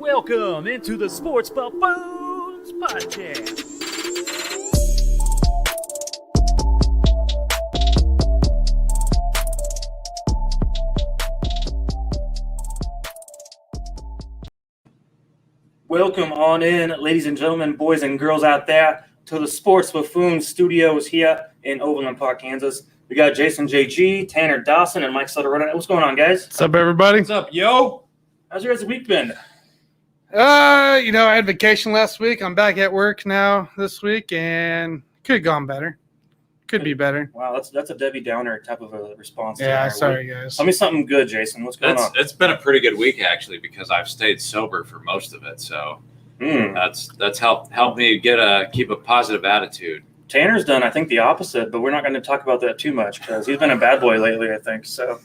Welcome into the Sports Buffoons podcast. Welcome on in, ladies and gentlemen, boys and girls out there, to the Sports Buffoons studios here in Overland Park, Kansas. We got Jason JG, Tanner Davison, and Mike Sutter. What's going on, guys? What's up, everybody? What's up, yo? How's your guys' week been? I had vacation last week. I'm back at work now this week, and could have gone better. Could be better. Wow, that's a Debbie Downer type of a response. Yeah, sorry, guys. Tell me something good, Jason. What's going on? It's been a pretty good week, actually, because I've stayed sober for most of it. So that's helped me keep a positive attitude. Tanner's done, I think, the opposite, but we're not going to talk about that too much because he's been a bad boy lately, I think. So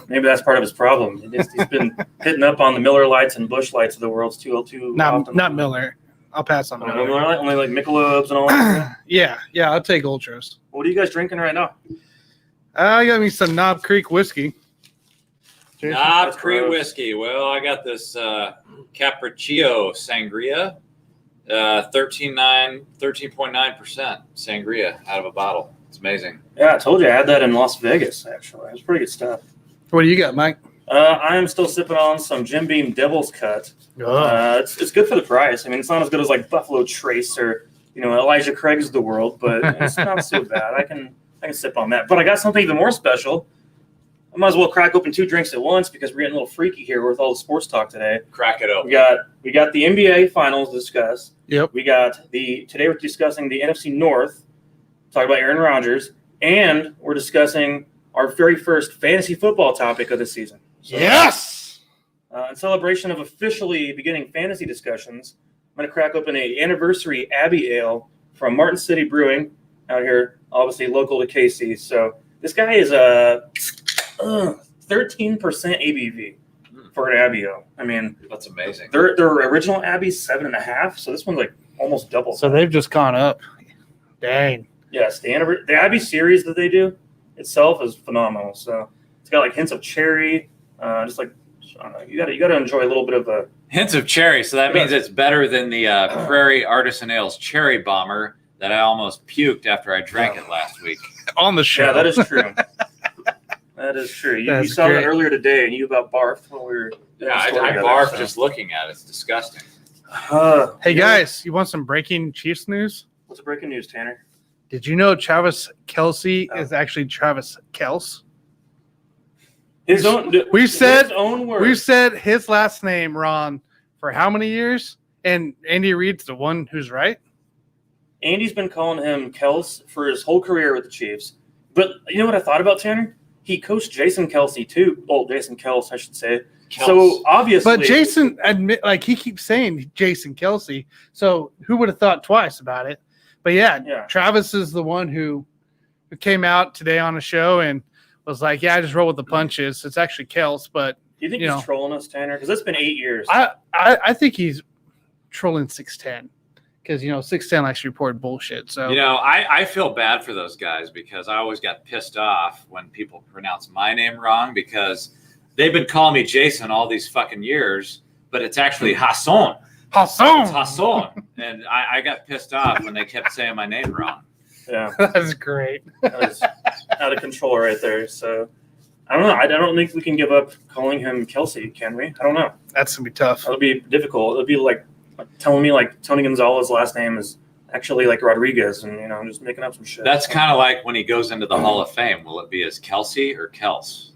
maybe that's part of his problem. He's been hitting up on the Miller Lights and Busch Lights of the world too often. Not Miller. I'll pass on Miller. Only like Michelob's and all that. Yeah, I'll take Ultras. What are you guys drinking right now? I got me some Knob Creek whiskey. Knob Creek whiskey. Well, I got this Capriccio Sangria, 13.9% Sangria out of a bottle. It's amazing. Yeah, I told you I had that in Las Vegas, actually. It was pretty good stuff. What do you got, Mike? I am still sipping on some Jim Beam Devil's Cut. It's good for the price. I mean, it's not as good as like Buffalo Trace or Elijah Craig's of the world, but it's not so bad. I can sip on that. But I got something even more special. I might as well crack open two drinks at once because we're getting a little freaky here with all the sports talk today. Crack it open. We got the NBA Finals to discuss. Yep. Today we're discussing the NFC North, talk about Aaron Rodgers, and we're discussing our very first fantasy football topic of the season. So, yes! In celebration of officially beginning fantasy discussions, I'm going to crack open an anniversary Abbey Ale from Martin City Brewing out here, obviously local to KC. So this guy is a 13% ABV for an Abbey Ale. I mean, that's amazing. Their original Abbey's 7.5, so this one's like almost double. So they've just gone up. Dang. Yes, the Abbey series that they do itself is phenomenal. So it's got like hints of cherry, just like I don't know, you got to enjoy a little bit of a hints of cherry. So that means it's better than the Prairie Artisan Ales Cherry Bomber that I almost puked after I drank it last week on the show. Yeah, that is true. That is true. You saw that earlier today, and you about barfed when we were. I barfed just looking at it. It's disgusting. Hey guys, you want some breaking Chiefs news? What's the breaking news, Tanner? Did you know Travis Kelce is actually Travis Kels? His own words. We've said his last name wrong for how many years? And Andy Reid's the one who's right. Andy's been calling him Kels for his whole career with the Chiefs. But you know what I thought about, Tanner? He coached Jason Kelce too. Oh, Jason Kels, I should say. Kels. So obviously, but Jason he keeps saying Jason Kelce. So who would have thought twice about it? But yeah, Travis is the one who came out today on a show and was like, "Yeah, I just roll with the punches." It's actually Kels, but do you think he's trolling us, Tanner? Because it's been 8 years. I think he's trolling 6'10", because 6'10" likes to report bullshit. So I feel bad for those guys because I always got pissed off when people pronounce my name wrong because they've been calling me Jason all these fucking years, but it's actually Hassan. It's Hassan. And I got pissed off when they kept saying my name wrong. Yeah. That's great. That was out of control right there. So I don't know. I don't think we can give up calling him Kelce, can we? I don't know. That's going to be tough. That'll be difficult. It'll be like telling me like Tony Gonzalez's last name is actually like Rodriguez and, I'm just making up some shit. That's kind of like when he goes into the Hall of Fame. Will it be as Kelce or Kels?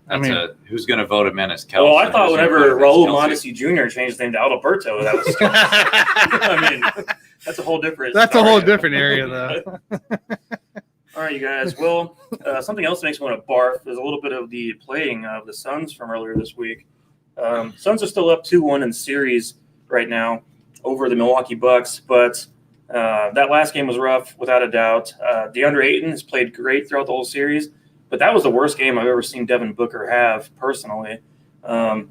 Who's going to vote him in as Kels? Well, I thought whenever Raul Mondesi Jr. changed his name to Adalberto, that was I mean, that's a whole different That's a whole different area, though. All right, you guys. Well, something else that makes me want to barf is a little bit of the playing of the Suns from earlier this week. Suns are still up 2-1 in series right now over the Milwaukee Bucks, but that last game was rough, without a doubt. DeAndre Ayton has played great throughout the whole series, but that was the worst game I've ever seen Devin Booker have personally. So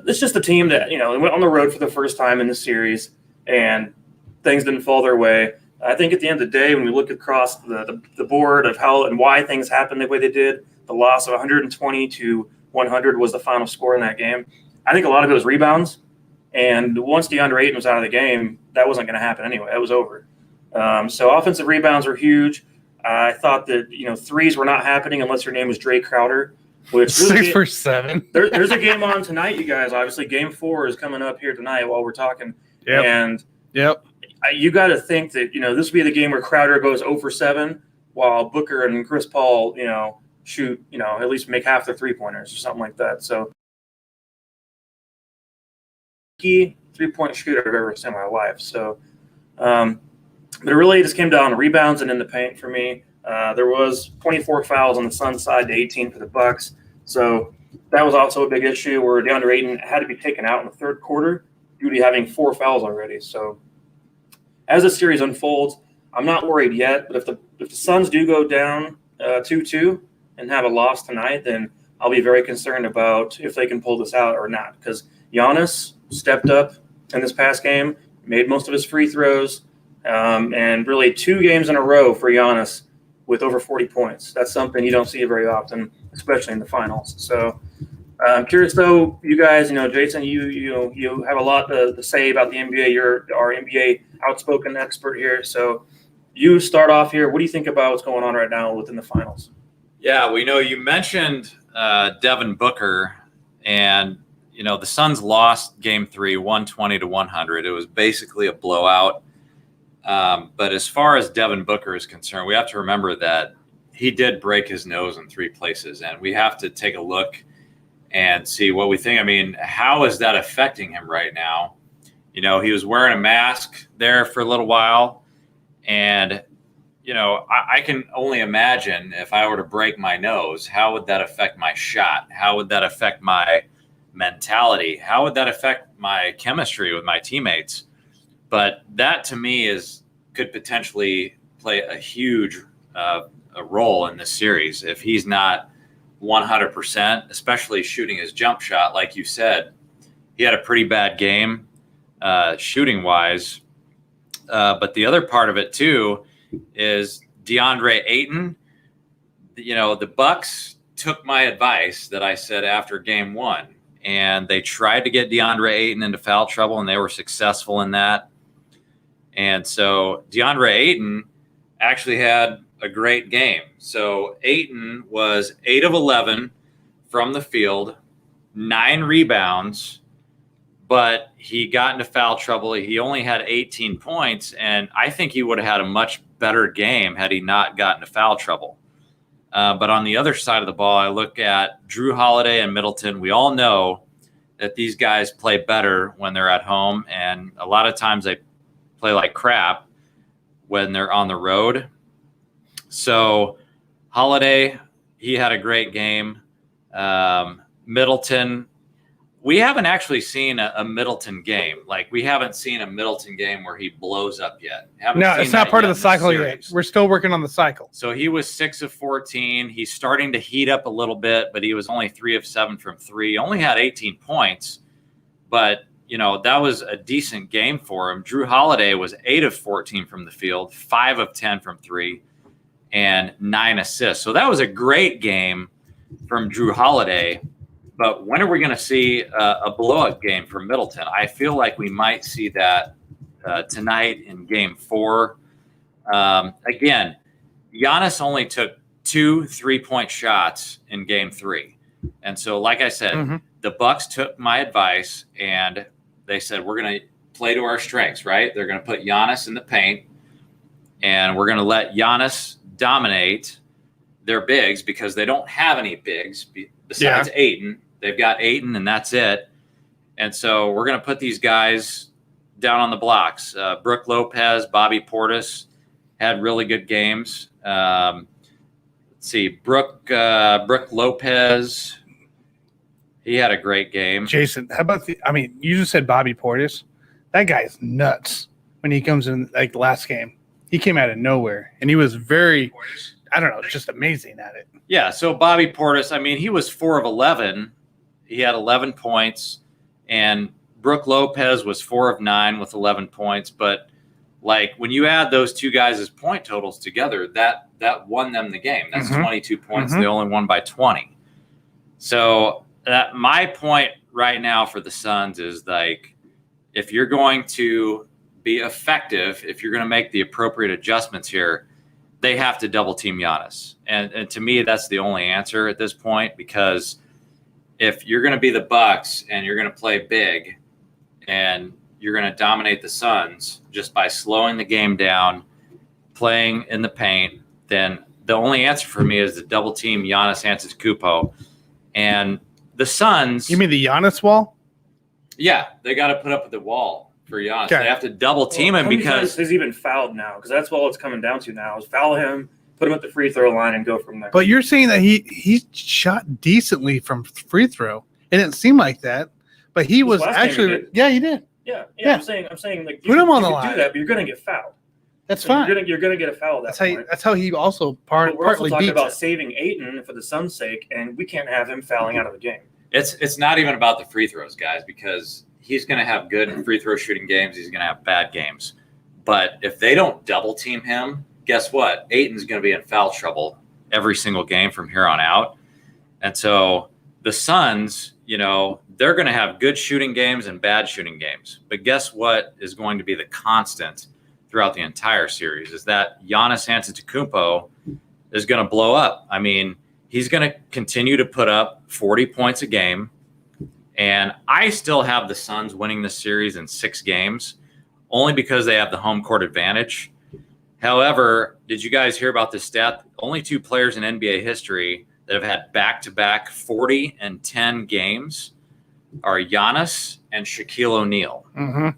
it's just a team that, went on the road for the first time in the series, and things didn't fall their way. I think at the end of the day, when we look across the board of how and why things happened the way they did, the loss of 120 to 100 was the final score in that game. I think a lot of it was rebounds. And once DeAndre Ayton was out of the game, that wasn't going to happen anyway. That was over. So offensive rebounds were huge. I thought that, threes were not happening unless your name was Dre Crowder. Which 6 for 7. There's a game on tonight, you guys. Obviously, Game 4 is coming up here tonight while we're talking. Yep. And yep, you got to think that this will be the game where Crowder goes 0 for 7, while Booker and Chris Paul, shoot, at least make half their 3-pointers or something like that. So, key 3-point shooter I've ever seen in my life. So, but it really just came down to rebounds and in the paint for me. There was 24 fouls on the Suns side to 18 for the Bucks. So that was also a big issue where DeAndre Ayton had to be taken out in the third quarter due to having 4 fouls already. So as the series unfolds, I'm not worried yet. But if the Suns do go down 2-2 and have a loss tonight, then I'll be very concerned about if they can pull this out or not. Because Giannis stepped up in this past game, made most of his free throws, and really 2 games in a row for Giannis with over 40 points. That's something you don't see very often, especially in the finals. So I'm curious, though, you guys, Jason, you have a lot to say about the NBA. You're our NBA outspoken expert here. So you start off here. What do you think about what's going on right now within the finals? Yeah, you mentioned Devin Booker, and, the Suns lost Game 3, 120-100. It was basically a blowout. But as far as Devin Booker is concerned, we have to remember that he did break his nose in 3 places, and we have to take a look and see what we think. I mean, how is that affecting him right now? He was wearing a mask there for a little while, and, I can only imagine if I were to break my nose, how would that affect my shot? How would that affect my mentality? How would that affect my chemistry with my teammates? But that, to me, could potentially play a huge a role in this series if he's not 100%, especially shooting his jump shot. Like you said, he had a pretty bad game shooting-wise. But the other part of it, too, is DeAndre Ayton. The Bucks took my advice that I said after Game 1, and they tried to get DeAndre Ayton into foul trouble, and they were successful in that. And so DeAndre Ayton actually had a great game. So Ayton was 8 of 11 from the field, 9 rebounds, but he got into foul trouble. He only had 18 points, and I think he would have had a much better game had he not gotten into foul trouble. But on the other side of the ball, I look at Drew Holiday and Middleton. We all know that these guys play better when they're at home, and a lot of times they play like crap when they're on the road. So Holiday, he had a great game. Middleton, we haven't actually seen a Middleton game. Like, we haven't seen a Middleton game where he blows up yet. No, it's not part of the cycle yet. We're still working on the cycle. So he was 6 of 14. He's starting to heat up a little bit, but he was only 3 of 7 from 3. He only had 18 points, but that was a decent game for him. Drew Holiday was 8 of 14 from the field, 5 of 10 from 3, and 9 assists. So that was a great game from Drew Holiday. But when are we going to see a blowout game from Middleton? I feel like we might see that tonight in Game 4. Again, Giannis only took 2 3-point shots in Game 3. And so, like I said, the Bucks took my advice, and they said, we're going to play to our strengths, right? They're going to put Giannis in the paint, and we're going to let Giannis dominate their bigs because they don't have any bigs besides Ayton. They've got Ayton, and that's it. And so we're going to put these guys down on the blocks. Brook Lopez, Bobby Portis had really good games. Let's see, Brook Lopez, he had a great game. Jason, how about you just said Bobby Portis. That guy's nuts when he comes in, like, the last game. He came out of nowhere, and he was very, just amazing at it. Yeah, so Bobby Portis, he was 4 of 11. He had 11 points, and Brook Lopez was 4 of 9 with 11 points. But, like, when you add those two guys' point totals together, that won them the game. That's 22 points. They only won by 20. So my point right now for the Suns is, like, if you're going to be effective, if you're going to make the appropriate adjustments here, they have to double team Giannis. And to me, that's the only answer at this point, because if you're going to be the Bucks and you're going to play big and you're going to dominate the Suns just by slowing the game down, playing in the paint, then the only answer for me is to double team Giannis Antetokounmpo. And the Suns. You mean the Giannis wall? Yeah, they got to put up with the wall for Giannis. Okay. They have to double team him because he's even fouled now, because that's all it's coming down to now is foul him, put him at the free throw line, and go from there. But you're saying that he shot decently from free throw. It didn't seem like that, but he was actually he he did. Yeah. I'm saying like put him on the you line. do that, but you're going to get fouled. That's fine. You're gonna get a foul. That's how he also But we're also partly talking beats about it. saving Ayton for the Suns' sake, and we can't have him fouling out of the game. it's not even about the free throws, guys, because he's going to have good free throw shooting games. He's going to have bad games. But if they don't double team him, guess what? Ayton's going to be in foul trouble every single game from here on out. And so the Suns, they're going to have good shooting games and bad shooting games. But guess what is going to be the constant throughout the entire series is that Giannis Antetokounmpo is going to blow up. I mean, he's going to continue to put up 40 points a game. And I still have the Suns winning this series in 6 games, only because they have the home court advantage. However, did you guys hear about this stat? Only 2 players in NBA history that have had back-to-back 40 and 10 games are Giannis and Shaquille O'Neal. Mm-hmm.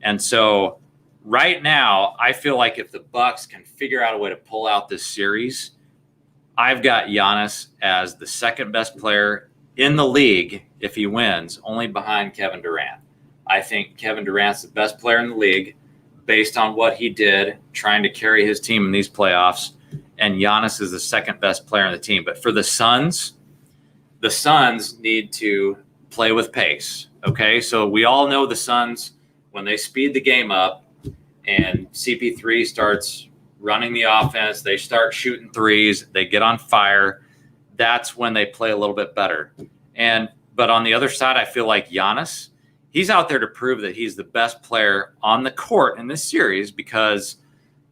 And so right now, I feel like if the Bucks can figure out a way to pull out this series, I've got Giannis as the second best player in the league if he wins, only behind Kevin Durant. I think Kevin Durant's the best player in the league based on what he did trying to carry his team in these playoffs, and Giannis is the second best player on the team. But for the Suns need to play with pace, okay? So we all know the Suns, when they speed the game up and CP3 starts running the offense, they start shooting threes, they get on fire, that's when they play a little bit better. But on the other side, I feel like Giannis, he's out there to prove that he's the best player on the court in this series, because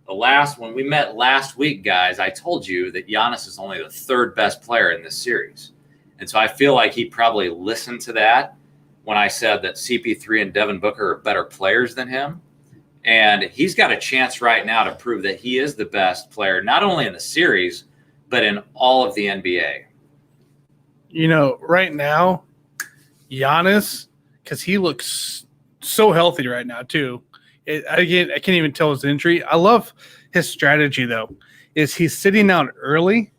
when we met last week, guys, I told you that Giannis is only the 3rd best player in this series. And so I feel like he probably listened to that when I said that CP3 and Devin Booker are better players than him. And he's got a chance right now to prove that he is the best player, not only in the series, but in all of the NBA. Right now, Giannis, because he looks so healthy right now, too. I can't even tell his injury. I love his strategy, though, is he's sitting out early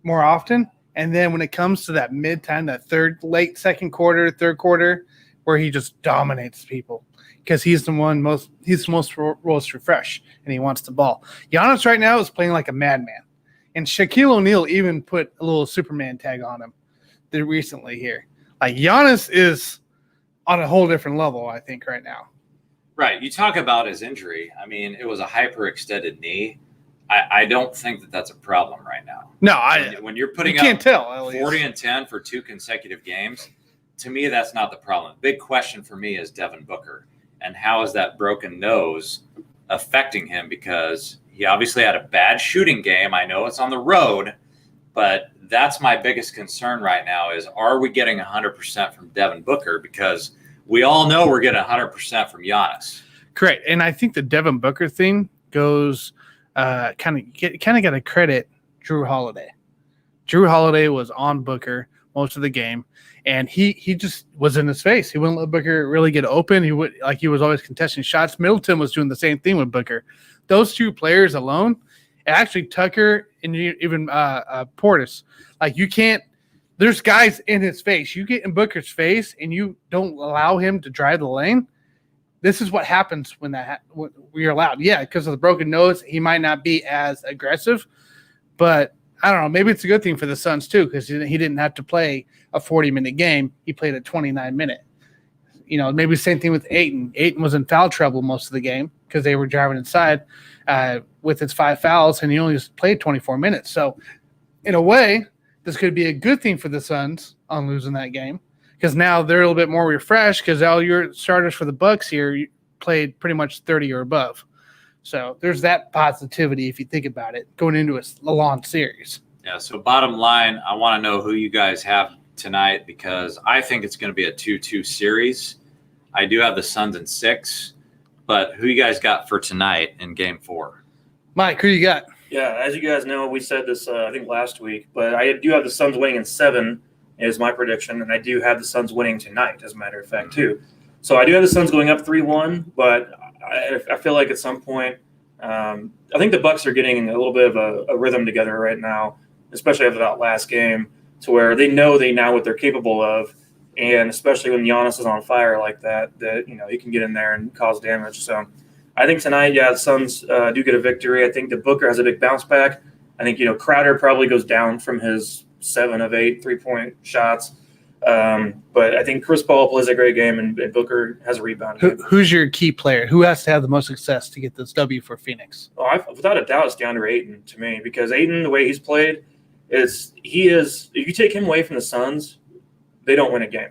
more often. And then when it comes to that mid-time, that late second quarter, third quarter, where he just dominates people because he's the most refreshed and he wants the ball. Giannis right now is playing like a madman. And Shaquille O'Neal even put a little Superman tag on him recently here. Like, Giannis is on a whole different level, I think, right now. Right. You talk about his injury. I mean, it was a hyperextended knee. I don't think that that's a problem right now. No, when you're putting you can't tell, 40 and 10 for 2 consecutive games, to me, that's not the problem. Big question for me is Devin Booker. And how is that broken nose affecting him? Because he obviously had a bad shooting game. I know it's on the road, but that's my biggest concern right now is, are we getting 100% from Devin Booker? Because we all know we're getting 100% from Giannis. Correct. And I think the Devin Booker thing goes kind of got to credit Drew Holiday. Drew Holiday was on Booker most of the game, and he just was in his face. He wouldn't let Booker really get open. He was always contesting shots. Middleton was doing the same thing with Booker. Those 2 players alone, actually Tucker and even Portis, like, you can't. There's guys in his face. You get in Booker's face and you don't allow him to drive the lane. This is what happens when we're allowed. Yeah, because of the broken nose, he might not be as aggressive, but I don't know. Maybe it's a good thing for the Suns too, because he didn't have to play a 40-minute game. He played a 29-minute. Maybe the same thing with Ayton. Ayton was in foul trouble most of the game because they were driving inside with his 5 fouls, and he only played 24 minutes. So, in a way, this could be a good thing for the Suns on losing that game, because now they're a little bit more refreshed because all your starters for the Bucks here played pretty much 30 or above. So there's that positivity if you think about it going into a long series. Yeah, so bottom line, I want to know who you guys have tonight because I think it's going to be a 2-2 series. I do have the Suns in 6, but who you guys got for tonight in Game 4? Mike, who you got? Yeah, as you guys know, we said this I think last week, but I do have the Suns winning in 7 is my prediction, and I do have the Suns winning tonight, as a matter of fact, too. So I do have the Suns going up 3-1, but I feel like at some point, I think the Bucks are getting a little bit of a rhythm together right now, especially after that last game, to where they know now what they're capable of, and especially when Giannis is on fire like that he can get in there and cause damage. So I think tonight, the Suns do get a victory. I think the Booker has a big bounce back. I think Crowder probably goes down from his 7 of 8 3-point shots. But I think Chris Paul plays a great game, and Booker has a rebound. Who's your key player? Who has to have the most success to get this W for Phoenix? Without a doubt, it's DeAndre Ayton to me, because Ayton, the way he's played, if you take him away from the Suns, they don't win a game.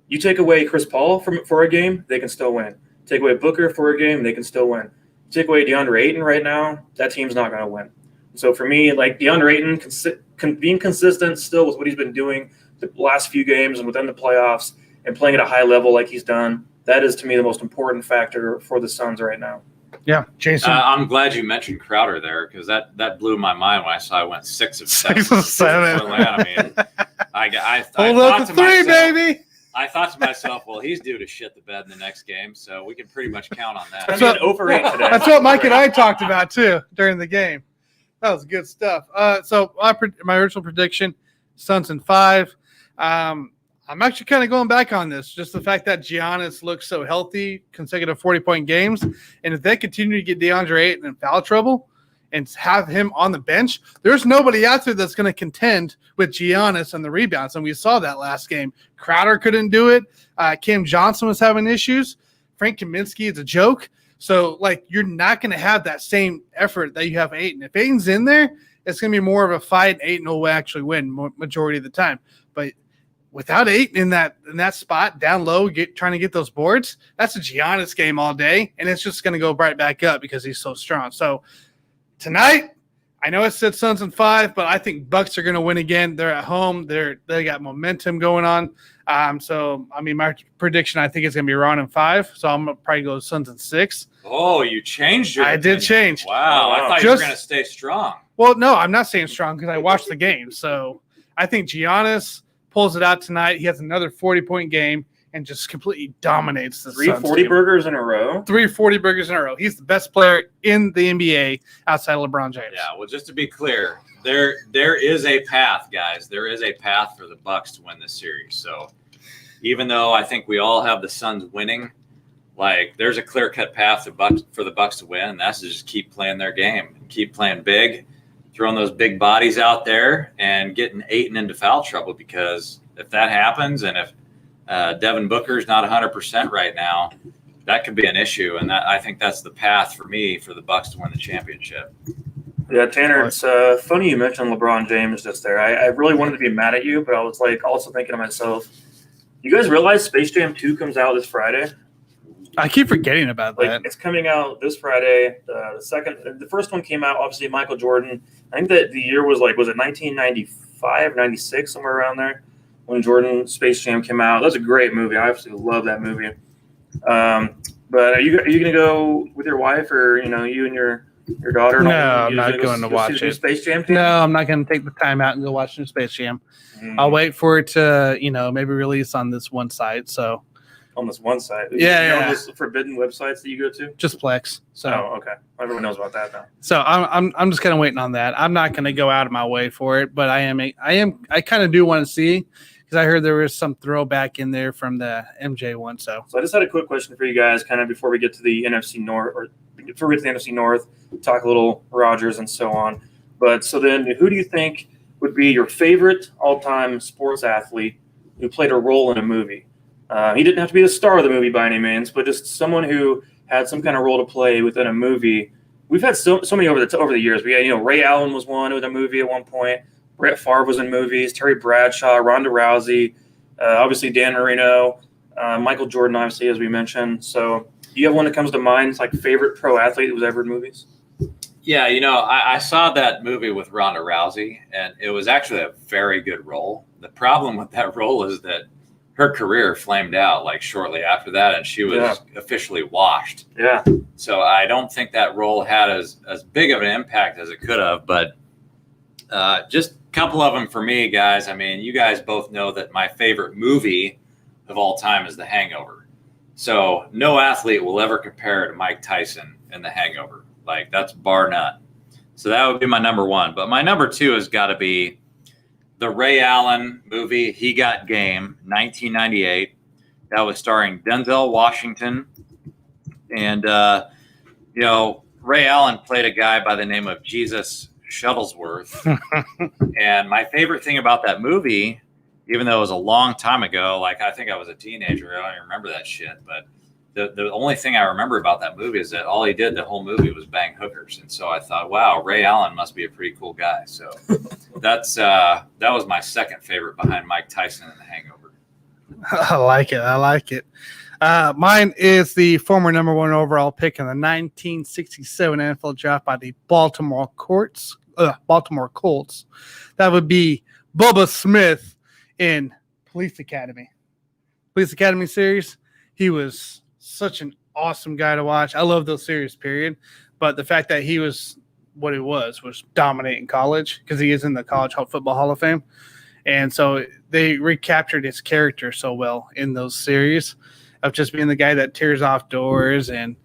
You take away Chris Paul for a game, they can still win. Take away Booker for a game, they can still win. Take away DeAndre Ayton right now, that team's not going to win. So for me, like DeAndre Ayton being consistent still with what he's been doing the last few games and within the playoffs and playing at a high level like he's done, that is to me the most important factor for the Suns right now. Yeah, Jason. I'm glad you mentioned Crowder there because that blew my mind when I saw I went 6 of 7. 6 of 7. I mean, I hold up to 3, baby. I thought to myself, well, he's due to shit the bed in the next game, so we can pretty much count on that. That's what overrated today. That's what Mike and I talked about too during the game. That was good stuff. So my original prediction, Suns in 5. I'm actually kind of going back on this. Just the fact that Giannis looks so healthy, consecutive 40-point games, and if they continue to get DeAndre Ayton in foul trouble and have him on the bench, there's nobody out there that's going to contend with Giannis and the rebounds. And we saw that last game. Crowder couldn't do it. Cam Johnson was having issues. Frank Kaminsky is a joke. So, you're not going to have that same effort that you have Ayton. If Ayton's in there, it's going to be more of a fight. Ayton will actually win majority of the time. But without Ayton in that spot down low, trying to get those boards, that's a Giannis game all day, and it's just going to go right back up because he's so strong. So tonight, I know it said Suns in 5, but I think Bucks are going to win again. They're at home. They got momentum going on. My prediction, I think it's going to be around in 5. So I'm going to probably go Suns in 6. Oh, you changed your opinion. Did change. Wow. I thought you were going to stay strong. Well, no, I'm not staying strong because I watched the game. So I think Giannis pulls it out tonight. He has another 40-point game and just completely dominates the 3 40-burgers in a row? 3 40-burgers in a row. He's the best player in the NBA outside of LeBron James. Yeah, well, just to be clear, there is a path, guys. There is a path for the Bucks to win this series. So even though I think we all have the Suns winning, there's a clear-cut path for the Bucks to win, and that's to just keep playing their game and keep playing big, throwing those big bodies out there and getting Ayton into foul trouble, because if that happens and if Devin Booker's not 100% right now, that could be an issue, and I think that's the path for me for the Bucks to win the championship. Yeah, Tanner, it's funny you mentioned LeBron James just there. I really wanted to be mad at you, but I was also thinking to myself, you guys realize Space Jam 2 comes out this Friday? I keep forgetting about that. It's coming out this Friday. The first one came out, obviously, Michael Jordan. I think that the year was it 1995, 96, somewhere around there, when Jordan Space Jam came out. That was a great movie. I absolutely love that movie. But are you going to go with your wife, or you and your daughter? No, I'm not going to watch it. Space Jam? No, I'm not going to take the time out and go watch the Space Jam. I'll wait for it to, maybe release on this one site. So on this one site, yeah. Those forbidden websites that you go to, just Plex. So okay, everyone knows about that now. So I'm just kind of waiting on that. I'm not going to go out of my way for it, but I kind of do want to see, because I heard there was some throwback in there from the MJ one. So I just had a quick question for you guys, kind of before we get to the NFC North, or before we get to the NFC North, talk a little Rodgers and so on. But so then, who do you think would be your favorite all-time sports athlete who played a role in a movie? He didn't have to be the star of the movie by any means, but just someone who had some kind of role to play within a movie. We've had so many over the years. We had, Ray Allen was one with a movie at one point. Brett Favre was in movies. Terry Bradshaw, Ronda Rousey. Obviously, Dan Marino, Michael Jordan, obviously, as we mentioned. So do you have one that comes to mind? It's like favorite pro athlete who's ever in movies? Yeah, I saw that movie with Ronda Rousey, and it was actually a very good role. The problem with that role is that her career flamed out like shortly after that, and she was officially washed. Yeah. So I don't think that role had as big of an impact as it could have, but just a couple of them for me, guys. I mean, you guys both know that my favorite movie of all time is The Hangover. So no athlete will ever compare to Mike Tyson in The Hangover. Like, that's bar none. So that would be my number one. But my number two has got to be the Ray Allen movie, He Got Game, 1998. That was starring Denzel Washington. And, Ray Allen played a guy by the name of Jesus Shuttlesworth. And my favorite thing about that movie, even though it was a long time ago, like I think I was a teenager, I don't even remember that shit, but the only thing I remember about that movie is that all he did the whole movie was bang hookers. And so I thought, wow, Ray Allen must be a pretty cool guy. So that was my second favorite behind Mike Tyson and The Hangover. I like it. Mine is the former number one overall pick in the 1967 NFL draft by the Baltimore Colts. That would be Bubba Smith in Police Academy. Police Academy series. He was such an awesome guy to watch. I love those series, period. But the fact that he was what he was dominating college, because he is in the College Football Hall of Fame. And so they recaptured his character so well in those series of just being the guy that tears off doors and,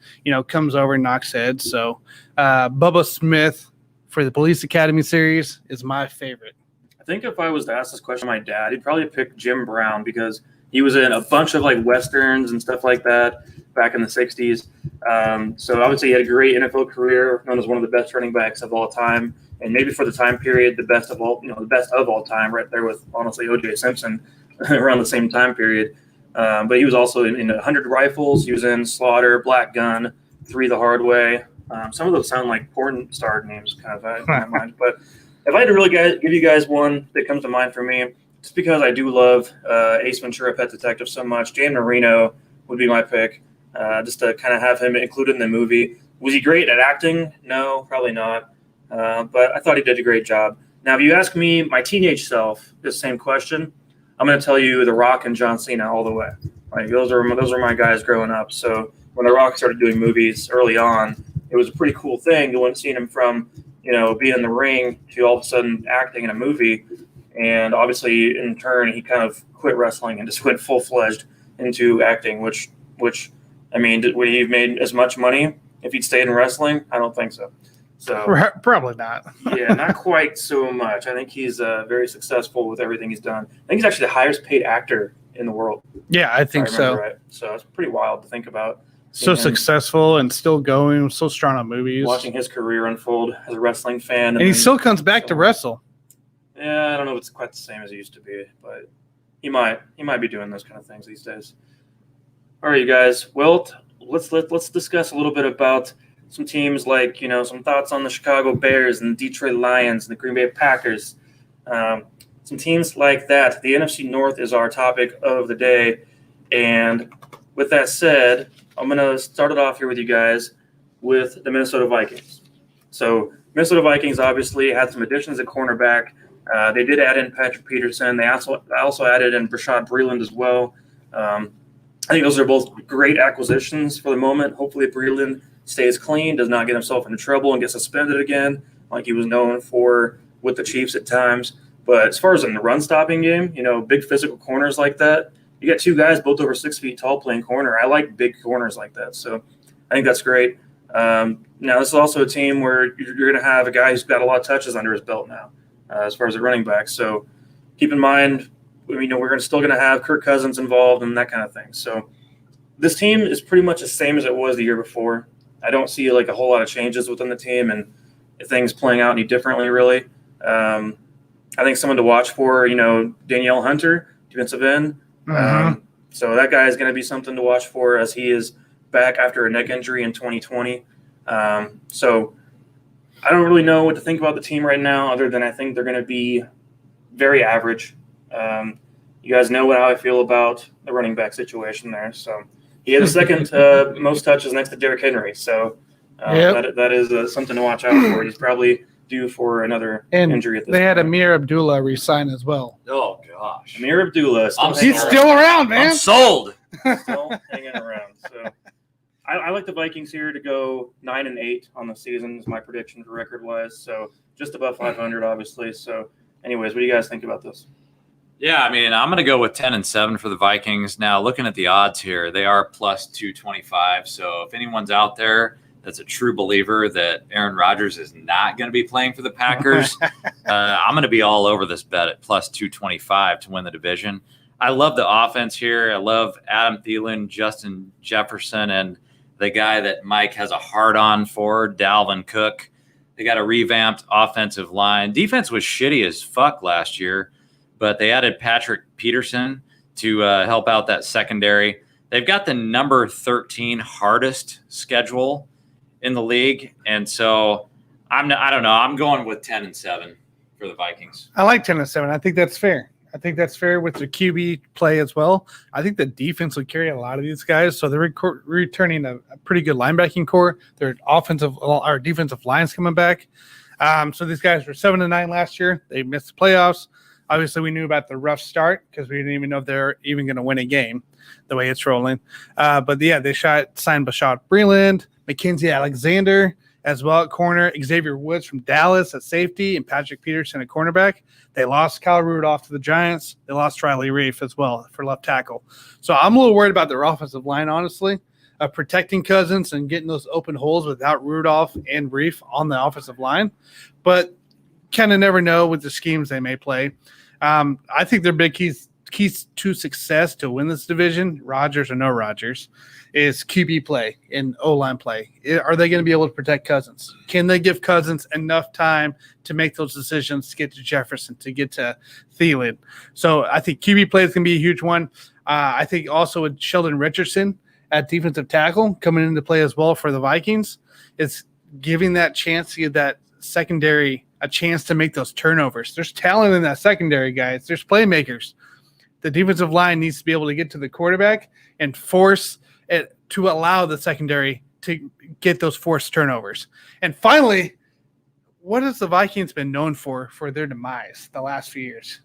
comes over and knocks heads. So Bubba Smith for the Police Academy series is my favorite. I think if I was to ask this question to my dad, he'd probably pick Jim Brown because he was in a bunch of like Westerns and stuff like that back in the 60s. So obviously he had a great NFL career, known as one of the best running backs of all time. And maybe for the time period, the best of all time, right there with, honestly, O.J. Simpson around the same time period. But he was also in 100 Rifles. He was in Slaughter, Black Gun, Three the Hard Way. Some of those sound like porn star names kind of in my mind. But if I had to really give you guys one that comes to mind for me, just because I do love Ace Ventura: Pet Detective so much, Dan Marino would be my pick, just to kind of have him included in the movie. Was he great at acting? No, probably not. But I thought he did a great job. Now, if you ask me, my teenage self, this same question, I'm going to tell you The Rock and John Cena all the way. Like those are my guys growing up. So when The Rock started doing movies early on, it was a pretty cool thing going seeing him from being in the ring to all of a sudden acting in a movie. And obviously, in turn, he kind of quit wrestling and just went full-fledged into acting. Which I mean, would he have made as much money if he'd stayed in wrestling? I don't think so. So probably not. Yeah, not quite so much. I think he's very successful with everything he's done. I think he's actually the highest paid actor in the world. Yeah, I think so. Right. So it's pretty wild to think about. So successful and still going, so strong on movies. Watching his career unfold as a wrestling fan. And he still comes back to wrestle. Yeah, I don't know if it's quite the same as it used to be, but he might be doing those kind of things these days. All right, you guys. Well, let's discuss a little bit about some teams like, some thoughts on the Chicago Bears and the Detroit Lions and the Green Bay Packers. Some teams like that. The NFC North is our topic of the day. And with that said, I'm going to start it off here with you guys with the Minnesota Vikings. So Minnesota Vikings obviously had some additions at cornerback. They did add in Patrick Peterson. They also added in Rashad Breeland as well. I think those are both great acquisitions for the moment. Hopefully Breeland stays clean, does not get himself into trouble and get suspended again like he was known for with the Chiefs at times. But as far as in the run-stopping game, big physical corners like that, you got two guys both over 6 feet tall playing corner. I like big corners like that, so I think that's great. Now, this is also a team where you're going to have a guy who's got a lot of touches under his belt now as far as the running back. So keep in mind, we're still going to have Kirk Cousins involved and that kind of thing. So this team is pretty much the same as it was the year before. I don't see like a whole lot of changes within the team and things playing out any differently, really. I think someone to watch for, Danielle Hunter, defensive end. Mm-hmm. So that guy is going to be something to watch for as he is back after a neck injury in 2020. So I don't really know what to think about the team right now other than I think they're going to be very average. You guys know how I feel about the running back situation there. So he had the second most touches next to Derrick Henry. So that is something to watch out for. He's probably due for another injury at this point. They had Amir Abdullah resign as well. Oh, gosh. Amir Abdullah. He's still around, man. I'm sold. Still hanging around. So I like the Vikings here to go 9-8 on the season is my prediction record-wise. So just above 500, obviously. So anyways, what do you guys think about this? Yeah, I mean, I'm going to go with 10-7 for the Vikings. Now, looking at the odds here, they are plus 225. So if anyone's out there that's a true believer that Aaron Rodgers is not going to be playing for the Packers, I'm going to be all over this bet at plus 225 to win the division. I love the offense here. I love Adam Thielen, Justin Jefferson, and the guy that Mike has a hard-on for, Dalvin Cook. They got a revamped offensive line. Defense was shitty as fuck last year, but they added Patrick Peterson to help out that secondary. They've got the number 13 hardest schedule in the league, and so I don't know. I'm going with 10-7 for the Vikings. I like 10-7. I think that's fair. I think that's fair with the QB play as well. I think the defense would carry a lot of these guys. So they're returning a pretty good linebacking core. Their defensive line's coming back. So these guys were 7-9 last year. They missed the playoffs. Obviously, we knew about the rough start because we didn't even know if they're even going to win a game the way it's rolling. But yeah, they signed Bashad Breeland, Mackenzie Alexander as well at corner, Xavier Woods from Dallas at safety, and Patrick Peterson at cornerback. They lost Kyle Rudolph to the Giants. They lost Riley Reif as well for left tackle. So I'm a little worried about their offensive line, honestly, of protecting Cousins and getting those open holes without Rudolph and Reif on the offensive line. But kind of never know with the schemes they may play. I think their big keys to success to win this division, Rodgers or no Rodgers, is QB play and O-line play. Are they going to be able to protect Cousins? Can they give Cousins enough time to make those decisions, to get to Jefferson, to get to Thielen? So I think QB play is going to be a huge one. I think also with Sheldon Richardson at defensive tackle coming into play as well for the Vikings, it's giving that chance to give that secondary a chance to make those turnovers. There's talent in that secondary, guys. There's playmakers. The defensive line needs to be able to get to the quarterback and force it to allow the secondary to get those forced turnovers. And finally, what has the Vikings been known for their demise the last few years?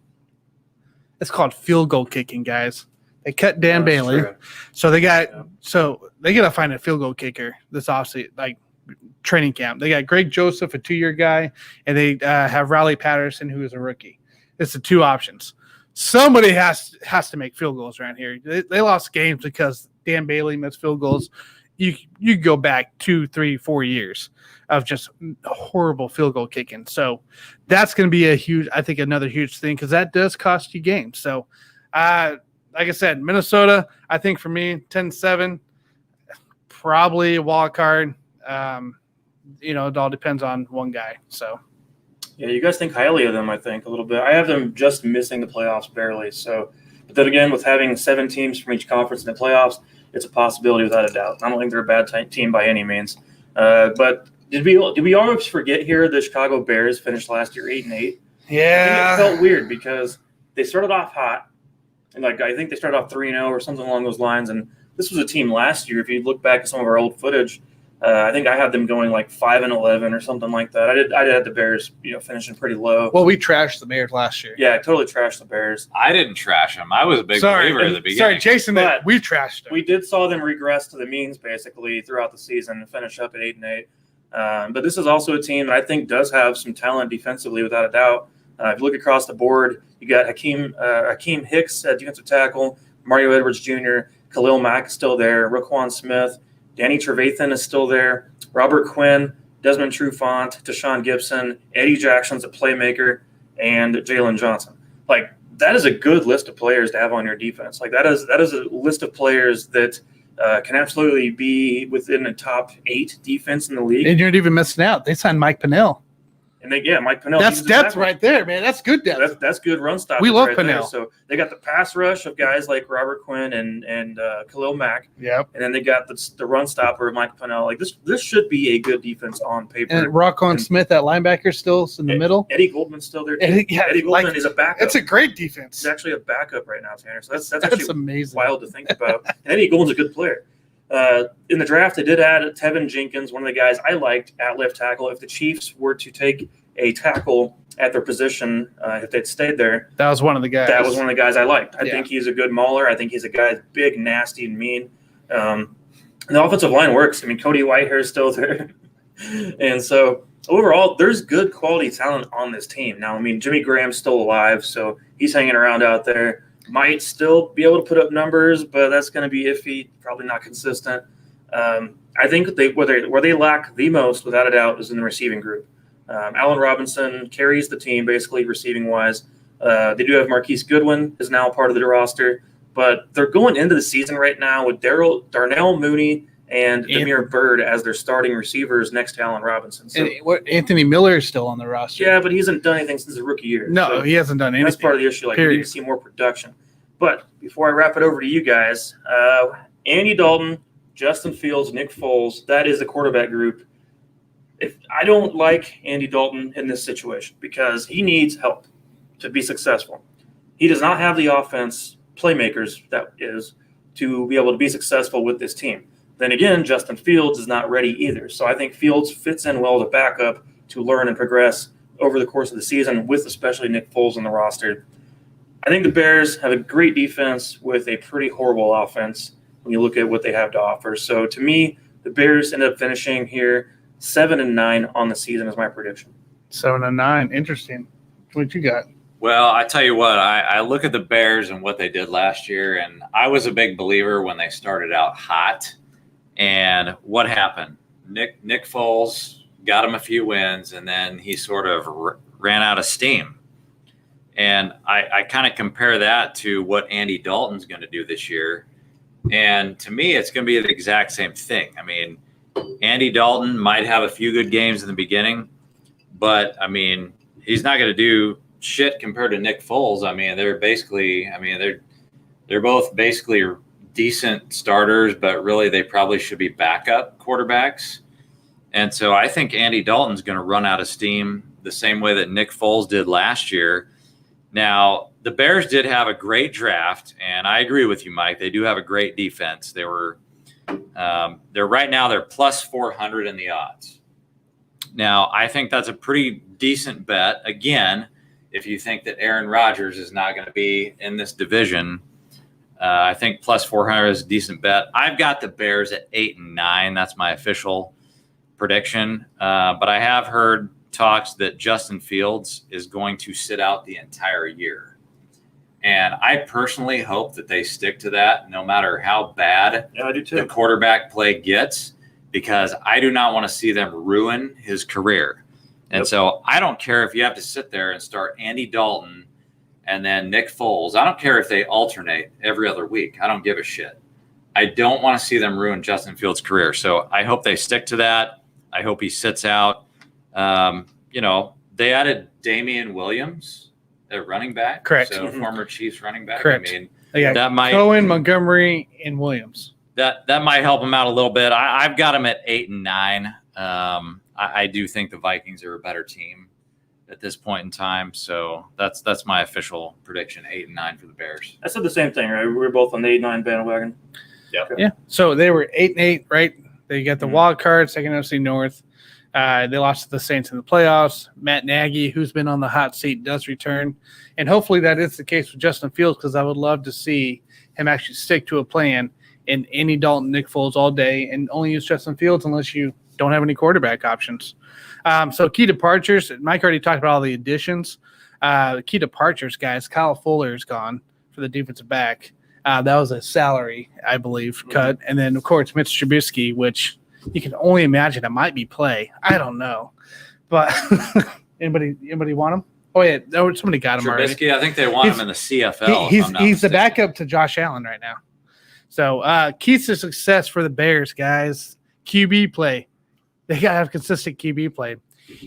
It's called field goal kicking, guys. They cut Dan Bailey. True. So they got to find a field goal kicker this offseason, like training camp. They got Greg Joseph, a 2-year guy, and they have Riley Patterson, who is a rookie. It's the two options. Somebody has to make field goals around here. They lost games because Dan Bailey missed field goals. You go back 2, 3, 4 years of just horrible field goal kicking. So that's going to be another huge thing because that does cost you games. So, like I said, Minnesota, I think for me, 10-7, probably a wild card. It all depends on one guy. So. Yeah, you guys think highly of them, I think, a little bit. I have them just missing the playoffs barely. So, but then again, with having 7 teams from each conference in the playoffs, it's a possibility without a doubt. I don't think they're a bad team by any means. But did we always forget here the Chicago Bears finished last year 8-8? Yeah. I think it felt weird because they started off hot. And I think they started off 3-0 or something along those lines. And this was a team last year, if you look back at some of our old footage, I think I had them going 5-11 or something like that. I had the Bears, finishing pretty low. Well, we trashed the Bears last year. Yeah, I totally trashed the Bears. I didn't trash them. I was a big believer at the beginning. Sorry, Jason, we trashed them. We did saw them regress to the means basically throughout the season and finish up at 8-8. But this is also a team that I think does have some talent defensively without a doubt. If you look across the board, you got Hakeem Hicks at defensive tackle, Mario Edwards Jr., Khalil Mack is still there, Roquan Smith, Danny Trevathan is still there, Robert Quinn, Desmond Trufant, Deshaun Gibson, Eddie Jackson's a playmaker, and Jalen Johnson. That is a good list of players to have on your defense. That is a list of players that can absolutely be within the top 8 defense in the league. And you're not even missing out. They signed Mike Pennell. And Mike Pennell. That's depth right there, man. That's good depth. That's good run stopping. We love right Pennell. There. So they got the pass rush of guys like Robert Quinn and Khalil Mack. Yep. And then they got the run stopper of Mike Pennell. Like this should be a good defense on paper. And Roquan Smith, that linebacker, still in the middle. Eddie Goldman's still there. Eddie Goldman is a backup. It's a great defense. He's actually a backup right now, Tanner. So that's actually amazing. Wild to think about. And Eddie Goldman's a good player. In the draft, they did add Tevin Jenkins, one of the guys I liked at left tackle. If the Chiefs were to take a tackle at their position, if they'd stayed there, that was one of the guys. That was one of the guys I liked. I think he's a good mauler. I think he's a guy that's big, nasty, and mean. And the offensive line works. I mean, Cody Whitehair is still there. And so overall, there's good quality talent on this team. Now, I mean, Jimmy Graham's still alive, so he's hanging around out there. Might still be able to put up numbers, but that's going to be iffy, probably not consistent. I think where they lack the most, without a doubt, is in the receiving group. Allen Robinson carries the team basically receiving-wise. They do have Marquise Goodwin is now part of the roster, but they're going into the season right now with Darnell Mooney and Damiere Byrd as their starting receivers next to Allen Robinson. So, Anthony Miller is still on the roster. Yeah, but he hasn't done anything since his rookie year. No, so he hasn't done anything. That's part of the issue. Like, we need to see more production. But before I wrap it over to you guys, Andy Dalton, Justin Fields, Nick Foles, that is the quarterback group. If I don't like Andy Dalton in this situation because he needs help to be successful. He does not have the offense playmakers, that is, to be able to be successful with this team. Then again, Justin Fields is not ready either. So I think Fields fits in well to backup to learn and progress over the course of the season with especially Nick Foles on the roster. I think the Bears have a great defense with a pretty horrible offense when you look at what they have to offer. So to me, the Bears end up finishing here 7-9 on the season is my prediction. 7-9. Interesting. What you got? Well, I tell you what, I look at the Bears and what they did last year, and I was a big believer when they started out hot. And what happened? Nick Foles got him a few wins, and then he sort of ran out of steam. And I kind of compare that to what Andy Dalton's going to do this year. And to me, it's going to be the exact same thing. I mean, Andy Dalton might have a few good games in the beginning, but, I mean, he's not going to do shit compared to Nick Foles. I mean, they're both basically decent starters, but really they probably should be backup quarterbacks. And so I think Andy Dalton's going to run out of steam the same way that Nick Foles did last year. Now, the Bears did have a great draft, and I agree with you, Mike. They do have a great defense. They're right now they're plus 400 in the odds. Now, I think that's a pretty decent bet. Again, if you think that Aaron Rodgers is not going to be in this division, I think plus 400 is a decent bet. I've got the Bears at 8-9. That's my official prediction. But I have heard talks that Justin Fields is going to sit out the entire year. And I personally hope that they stick to that no matter how bad the quarterback play gets, because I do not want to see them ruin his career. And so I don't care if you have to sit there and start Andy Dalton and then Nick Foles. I don't care if they alternate every other week. I don't give a shit. I don't want to see them ruin Justin Fields' career. So I hope they stick to that. I hope he sits out. They added Damian Williams at running back. Correct. So former Chiefs running back. Correct. I mean, that might Cohen, Montgomery, and Williams. That might help him out a little bit. I've got him at 8-9. I do think the Vikings are a better team at this point in time. So that's my official prediction, 8-9 for the Bears. I said the same thing, right? We were both on the 8-9 bandwagon. Yeah. So they were 8-8, right? They got the wild card, second NFC North. They lost to the Saints in the playoffs. Matt Nagy, who's been on the hot seat, does return. And hopefully that is the case with Justin Fields, because I would love to see him actually stick to a plan in Andy Dalton, Nick Foles all day, and only use Justin Fields unless you don't have any quarterback options. So key departures, Mike already talked about all the additions. Key departures, guys, Kyle Fuller is gone for the defensive back. That was a salary, I believe, cut. And then, of course, Mitch Trubisky, which you can only imagine it might be play. I don't know. But anybody want him? Oh, yeah, somebody got him Trubisky, already. I think they want him in the CFL. He's the backup to Josh Allen right now. So keys to success for the Bears, guys. QB play. They got to have consistent QB play.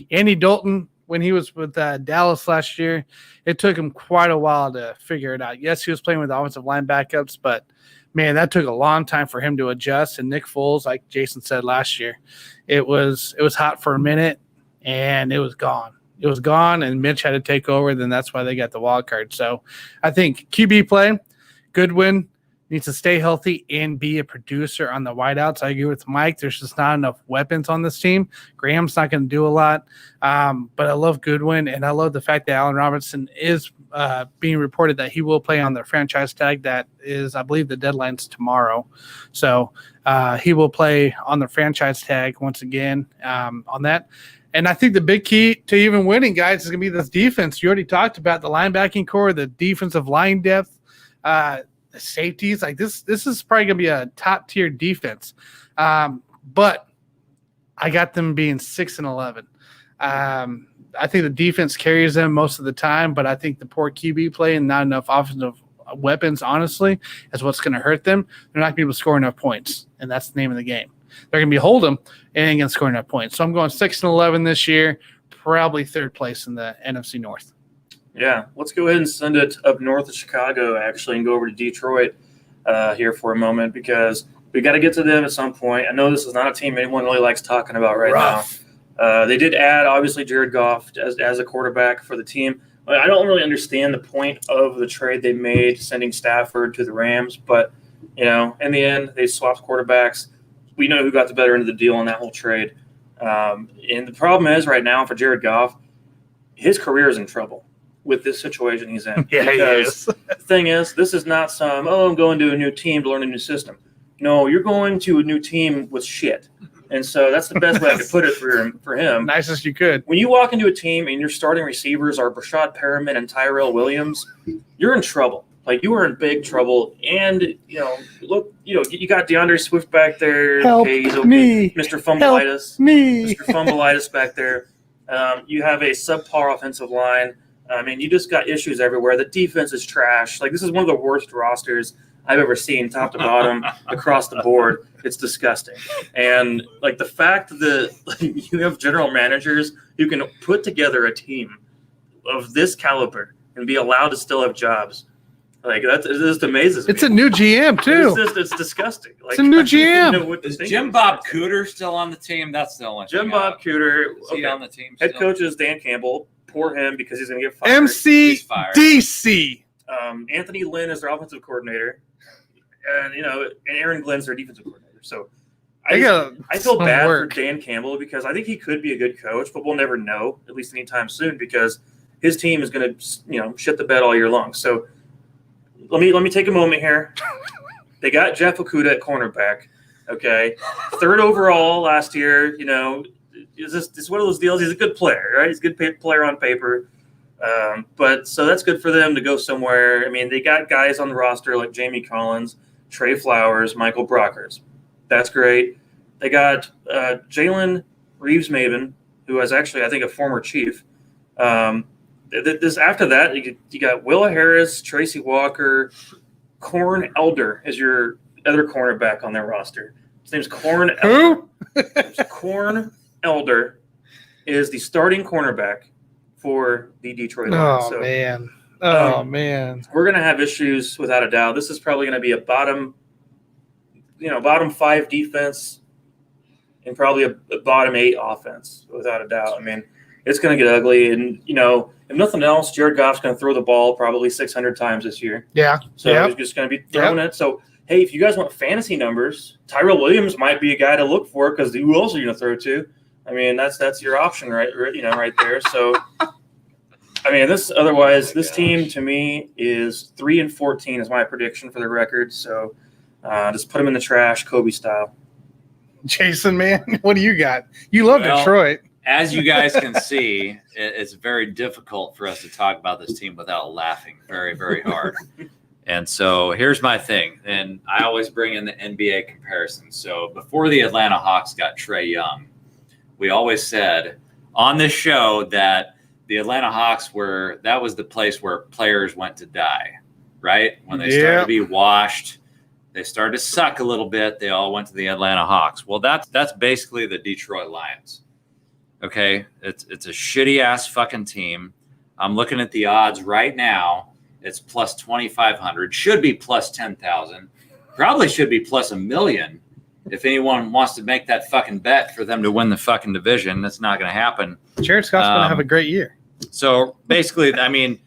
Andy Dalton, when he was with Dallas last year, it took him quite a while to figure it out. Yes, he was playing with offensive line backups, but man, that took a long time for him to adjust. And Nick Foles, like Jason said last year, it was hot for a minute and it was gone. It was gone, and Mitch had to take over. Then that's why they got the wild card. So I think QB play, Goodwin needs to stay healthy and be a producer on the wideouts. I agree with Mike. There's just not enough weapons on this team. Graham's not going to do a lot. But I love Goodwin, and I love the fact that Allen Robinson is being reported that he will play on the franchise tag. That is, I believe, the deadline's tomorrow. So he will play on the franchise tag once again on that. And I think the big key to even winning, guys, is going to be this defense. You already talked about the linebacking core, the defensive line depth, the safeties. Like this is probably going to be a top-tier defense. But I got them being 6-11. I think the defense carries them most of the time, but I think the poor QB play and not enough offensive weapons, honestly, is what's going to hurt them. They're not going to be able to score enough points, and that's the name of the game. They're going to be hold'em and ain't going to score enough points. So I'm going 6-11 this year, probably third place in the NFC North. Yeah, let's go ahead and send it up north of Chicago, actually, and go over to Detroit here for a moment because we got to get to them at some point. I know this is not a team anyone really likes talking about right now. They did add, obviously, Jared Goff as a quarterback for the team. I don't really understand the point of the trade they made, sending Stafford to the Rams, but, in the end, they swapped quarterbacks. We know who got the better end of the deal on that whole trade. And the problem is right now for Jared Goff, his career is in trouble with this situation he's in. Yeah, because the thing is, this is not I'm going to a new team to learn a new system. No, you're going to a new team with shit. And so that's the best way I could put it for him. Nicest you could. When you walk into a team and your starting receivers are Brashad Perriman and Tyrell Williams, you're in trouble. Like, you are in big trouble. And, look, you got DeAndre Swift back there. Help me. Mr. Fumbleitis. Help me. Mr. Fumbleitis back there. You have a subpar offensive line. I mean, you just got issues everywhere. The defense is trash. Like, this is one of the worst rosters I've ever seen, top to bottom, across the board. It's disgusting. And, like, the fact that you have general managers who can put together a team of this caliber and be allowed to still have jobs, like, it just amazes me. It's a new GM, too. It's disgusting. Like, it's a new GM. Is Jim Bob Cooter still on the team? That's the only Jim Bob Cooter. Is he on the team Head still? coach is Dan Campbell. Poor him because he's going to get fired. MCDC. Anthony Lynn is their offensive coordinator. And, and Aaron Glenn's their defensive coordinator. So I feel bad for Dan Campbell because I think he could be a good coach, but we'll never know, at least anytime soon, because his team is going to, shit the bed all year long. So let me take a moment here. They got Jeff Okudah at cornerback. Okay. 3rd overall last year, it's one of those deals. He's a good player, right? He's a good player on paper. But so that's good for them to go somewhere. I mean, they got guys on the roster like Jamie Collins, Trey Flowers, Michael Brockers. That's great. They got Jalen Reeves-Maben, who is actually, I think, a former Chief. After that, you got Willa Harris, Tracy Walker, Corn Elder is your other cornerback on their roster. His name's Corn Elder. Who? Corn Elder is the starting cornerback for the Detroit Lions. Man. We're going to have issues without a doubt. This is probably going to be a bottom 5 defense and probably a bottom 8 offense without a doubt. I mean, it's going to get ugly. And, if nothing else, Jared Goff's going to throw the ball probably 600 times this year. Yeah. So he's just going to be throwing it. So, hey, if you guys want fantasy numbers, Tyrell Williams might be a guy to look for because who else are you going to throw to? I mean, that's your option, right there. So, I mean, this team to me is 3-14 is my prediction for the record. So, just put them in the trash, Kobe style. Jason, man, what do you got? You love Detroit. As you guys can see, it's very difficult for us to talk about this team without laughing very, very hard. And so here's my thing, and I always bring in the NBA comparison. So before the Atlanta Hawks got Trae Young, we always said on this show that the Atlanta Hawks that was the place where players went to die, right? When they started to be washed, they started to suck a little bit. They all went to the Atlanta Hawks. Well, that's basically the Detroit Lions. Okay, it's a shitty ass fucking team. I'm looking at the odds right now. It's plus 2,500. Should be plus 10,000. Probably should be plus $1 million. If anyone wants to make that fucking bet for them to win the fucking division, that's not going to happen. Jared Scott's going to have a great year. So basically, I mean,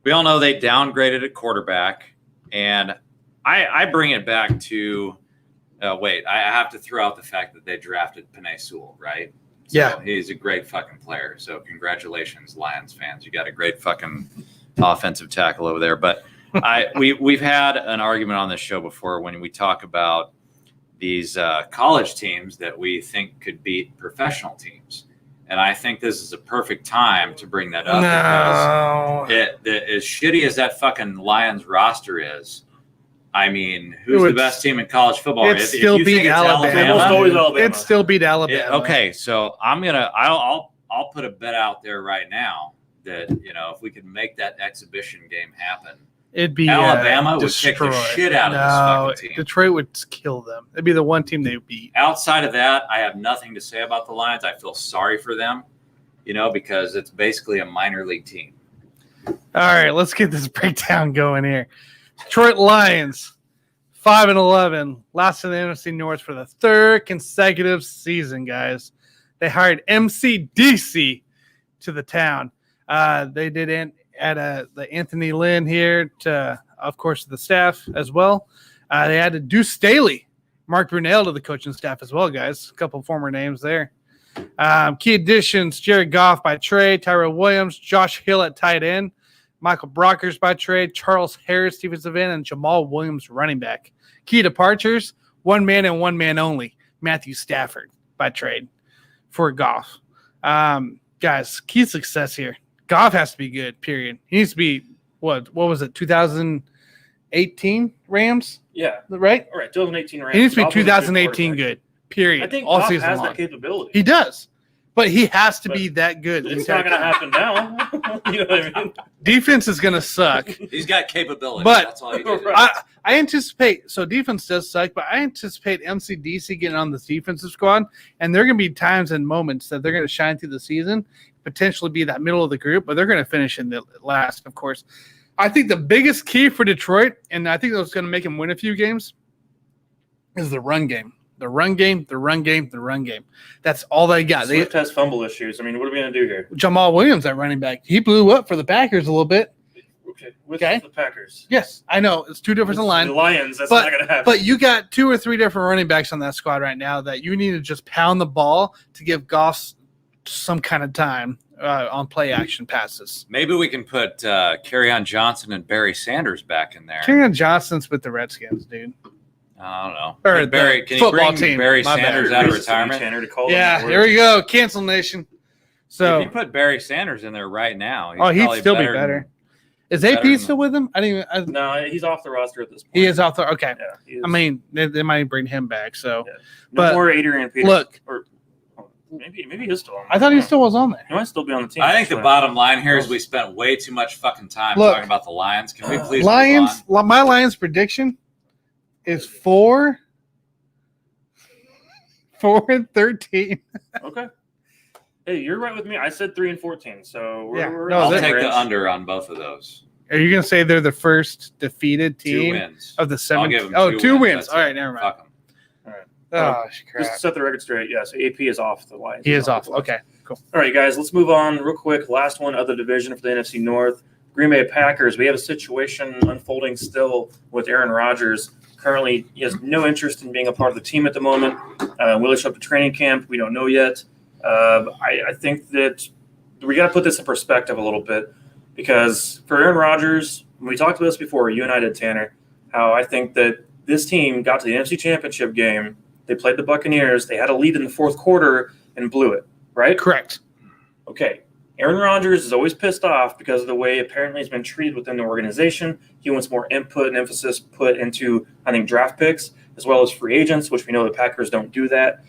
we all know they downgraded at quarterback, and I bring it back to I have to throw out the fact that they drafted Penei Sewell, right? So yeah, he's a great fucking player. So congratulations, Lions fans. You got a great fucking offensive tackle over there. But we've had an argument on this show before when we talk about these college teams that we think could beat professional teams. And I think this is a perfect time to bring that up because as shitty as that fucking Lions roster is, I mean, who's the best team in college football? It still beat Alabama. It still beat Alabama. Okay, so I'll put a bet out there right now that if we could make that exhibition game happen, it'd be Alabama would kick the shit out of this fucking team. Detroit would kill them. It'd be the one team they would beat. Outside of that, I have nothing to say about the Lions. I feel sorry for them, because it's basically a minor league team. All right, let's get this breakdown going here. Detroit Lions, 5-11, last in the NFC North for the third consecutive season, guys. They hired MCDC to the town. They did add the Anthony Lynn here to, of course, the staff as well. They added Deuce Staley, Mark Brunell to the coaching staff as well, guys. A couple former names there. Key additions, Jared Goff by trade, Tyrell Williams, Josh Hill at tight end, Michael Brockers by trade, Charles Harris, defensive end, and Jamal Williams, running back. Key departures, one man and one man only, Matthew Stafford by trade for Goff. Guys, key success here. Goff has to be good, period. He needs to be, what was it, 2018 Rams? Yeah. Right? All right, 2018 Rams. He needs to be 2018 good, period. I think all Goff season has long. that capability. He does. But he has to be that good. It's not going to happen now. You know what I mean? Defense is going to suck. He's got capability. But that's all he did. I anticipate, so defense does suck, but I anticipate MCDC getting on this defensive squad, and there are going to be times and moments that they're going to shine through the season, potentially be that middle of the group, but they're going to finish in the last, of course. I think the biggest key for Detroit, and I think that's going to make them win a few games, is the run game. The run game. That's all they got. Swift has fumble issues. I mean, what are we going to do here? Jamal Williams at running back. He blew up for the Packers a little bit. Okay. With the Packers. Yes, I know. It's two different lines. The Lions, that's not going to happen. But you got 2 or 3 different running backs on that squad right now that you need to just pound the ball to give Goff some kind of time on play action passes. Maybe we can put Kerryon Johnson and Barry Sanders back in there. Kerryon Johnson's with the Redskins, dude. I don't know. Or Barry, can you bring team. Barry Sanders out of retirement? Yeah, here we go. Cancel nation. So if you put Barry Sanders in there right now, he'd still be better. Is AP still with him? No, he's off the roster at this point. He is off the. Okay. Yeah, I mean, they might bring him back. So, no more Adrian Peterson. Look, or maybe he's still on. I thought he still was on there. He might still be on the team. I think the bottom line here is we spent way too much fucking time talking about the Lions. Can we please Lions? My Lions prediction is 4-13. Okay. Hey, you're right with me. I said 3-14. So I'll take the under on both of those. Are you going to say they're the first defeated team 2 wins of the 7? I'll give them 2 wins. That's all right, never mind. Fuck them. All right. Oh, crap. Just to set the record straight, yes, AP is off the Lions. He is off. Okay, cool. All right, guys, let's move on real quick. Last one of the division for the NFC North. Green Bay Packers. We have a situation unfolding still with Aaron Rodgers. Currently, he has no interest in being a part of the team at the moment. Will he show up to training camp? We don't know yet. I think that we got to put this in perspective a little bit because for Aaron Rodgers, when we talked about this before, you and I did, Tanner, how I think that this team got to the NFC Championship game. They played the Buccaneers. They had a lead in the fourth quarter and blew it, right? Correct. Okay. Aaron Rodgers is always pissed off because of the way apparently he's been treated within the organization. He wants more input and emphasis put into, I think, draft picks as well as free agents, which we know the Packers don't do that.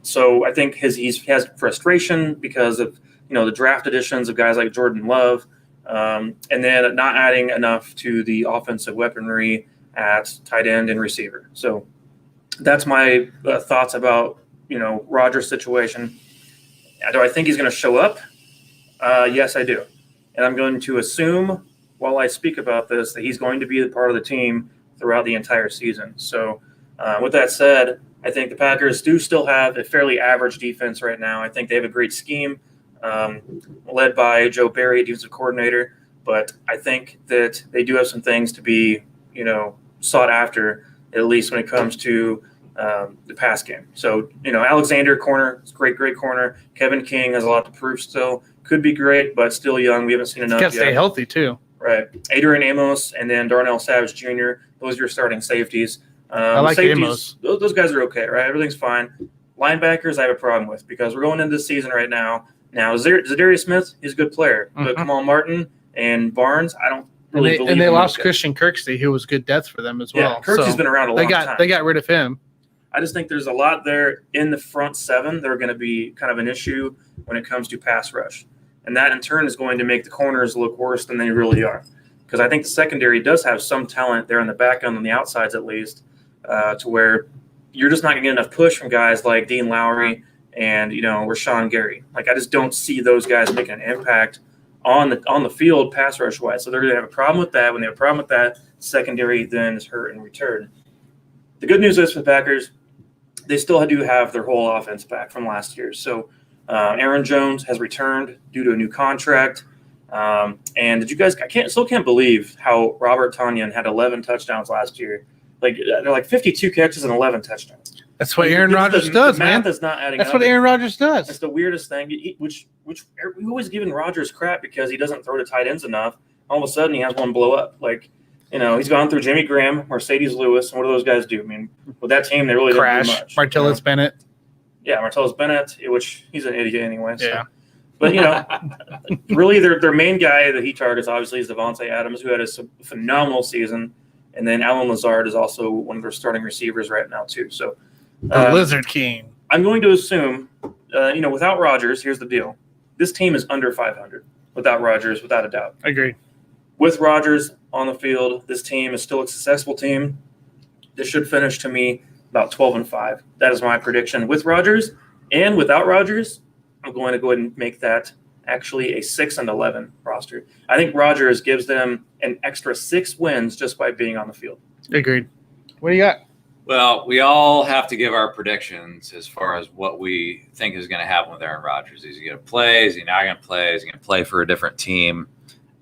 So I think he has frustration because of the draft additions of guys like Jordan Love, and then not adding enough to the offensive weaponry at tight end and receiver. So that's my thoughts about Rodgers' situation. Do I think he's going to show up? Yes, I do. And I'm going to assume while I speak about this that he's going to be a part of the team throughout the entire season. So with that said, I think the Packers do still have a fairly average defense right now. I think they have a great scheme led by Joe Barry, defensive coordinator. But I think that they do have some things to be, sought after, at least when it comes to the pass game. So, Alexander, corner, is great corner. Kevin King has a lot to prove still. Could be great, but still young. We haven't seen enough yet. Got to stay healthy, too. Right. Adrian Amos and then Darnell Savage Jr., those are your starting safeties. I like Amos. Those guys are okay, right? Everything's fine. Linebackers I have a problem with because we're going into this season right now. Now, Zadarius Smith, he's a good player. But Kamal Martin and Barnes, I don't really believe. And they lost Christian Kirksey, who was good depth for them as well. Yeah, Kirksey's been around a long time. They got rid of him. I just think there's a lot there in the front seven that are going to be kind of an issue when it comes to pass rush. And that, in turn, is going to make the corners look worse than they really are. Because I think the secondary does have some talent there in the back end, on the outsides at least, to where you're just not going to get enough push from guys like Dean Lowry and, Rashawn Gary. Like, I just don't see those guys making an impact on the field pass rush-wise. So they're going to have a problem with that. When they have a problem with that, secondary then is hurt in return. The good news is for the Packers, they still do have their whole offense back from last year. So Aaron Jones has returned due to a new contract. And did you guys? I still can't believe how Robert Tonyan had 11 touchdowns last year. They're like 52 catches and 11 touchdowns. That's what Aaron Rodgers does, man. Math is not adding That's up. what Aaron Rodgers does. It's the weirdest thing. Which we always giving Rodgers crap because he doesn't throw to tight ends enough. All of a sudden, he has one blow up. He's gone through Jimmy Graham, Mercedes Lewis, and what do those guys do? I mean, with that team, they really don't do much. Martellus Bennett. Yeah, Martellus Bennett, which he's an idiot anyway. So. Yeah. But, really their main guy that he targets obviously is Devontae Adams, who had a phenomenal season. And then Alan Lazard is also one of their starting receivers right now, too. So, the Lizard King. I'm going to assume, without Rodgers, here's the deal. This team is under 500 without Rodgers, without a doubt. Agreed. With Rodgers on the field, this team is still a successful team. This should finish, to me, about 12-5. That is my prediction. With Rodgers and without Rodgers, I'm going to go ahead and make that actually a 6-11 roster. I think Rodgers gives them an extra 6 wins just by being on the field. Agreed. What do you got? Well, we all have to give our predictions as far as what we think is going to happen with Aaron Rodgers. Is he going to play? Is he not going to play? Is he going to play for a different team?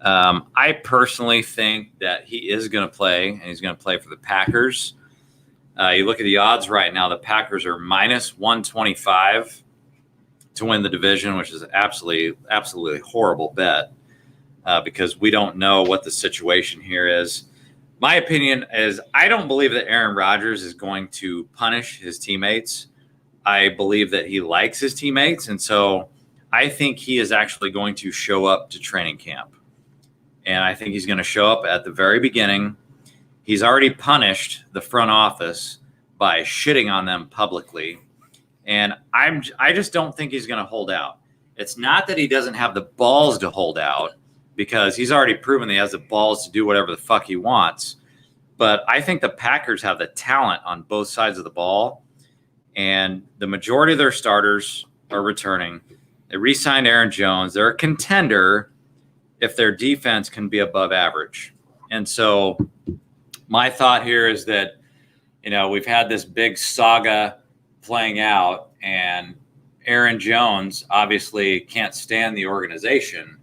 I personally think that he is going to play, and he's going to play for the Packers. You look at the odds right now, the Packers are minus 125 to win the division, which is absolutely horrible bet because we don't know what the situation here is. My opinion is I don't believe that Aaron Rodgers is going to punish his teammates. I believe that he likes his teammates, and so I think he is actually going to show up to training camp. And I think he's going to show up at the very beginning. He's already punished the front office by shitting on them publicly. And I just don't think he's going to hold out. It's not that he doesn't have the balls to hold out because he's already proven he has the balls to do whatever the fuck he wants. But I think the Packers have the talent on both sides of the ball. And the majority of their starters are returning. They re-signed Aaron Jones. They're a contender if their defense can be above average. And so my thought here is that, we've had this big saga playing out, and Aaron Jones obviously can't stand the organization,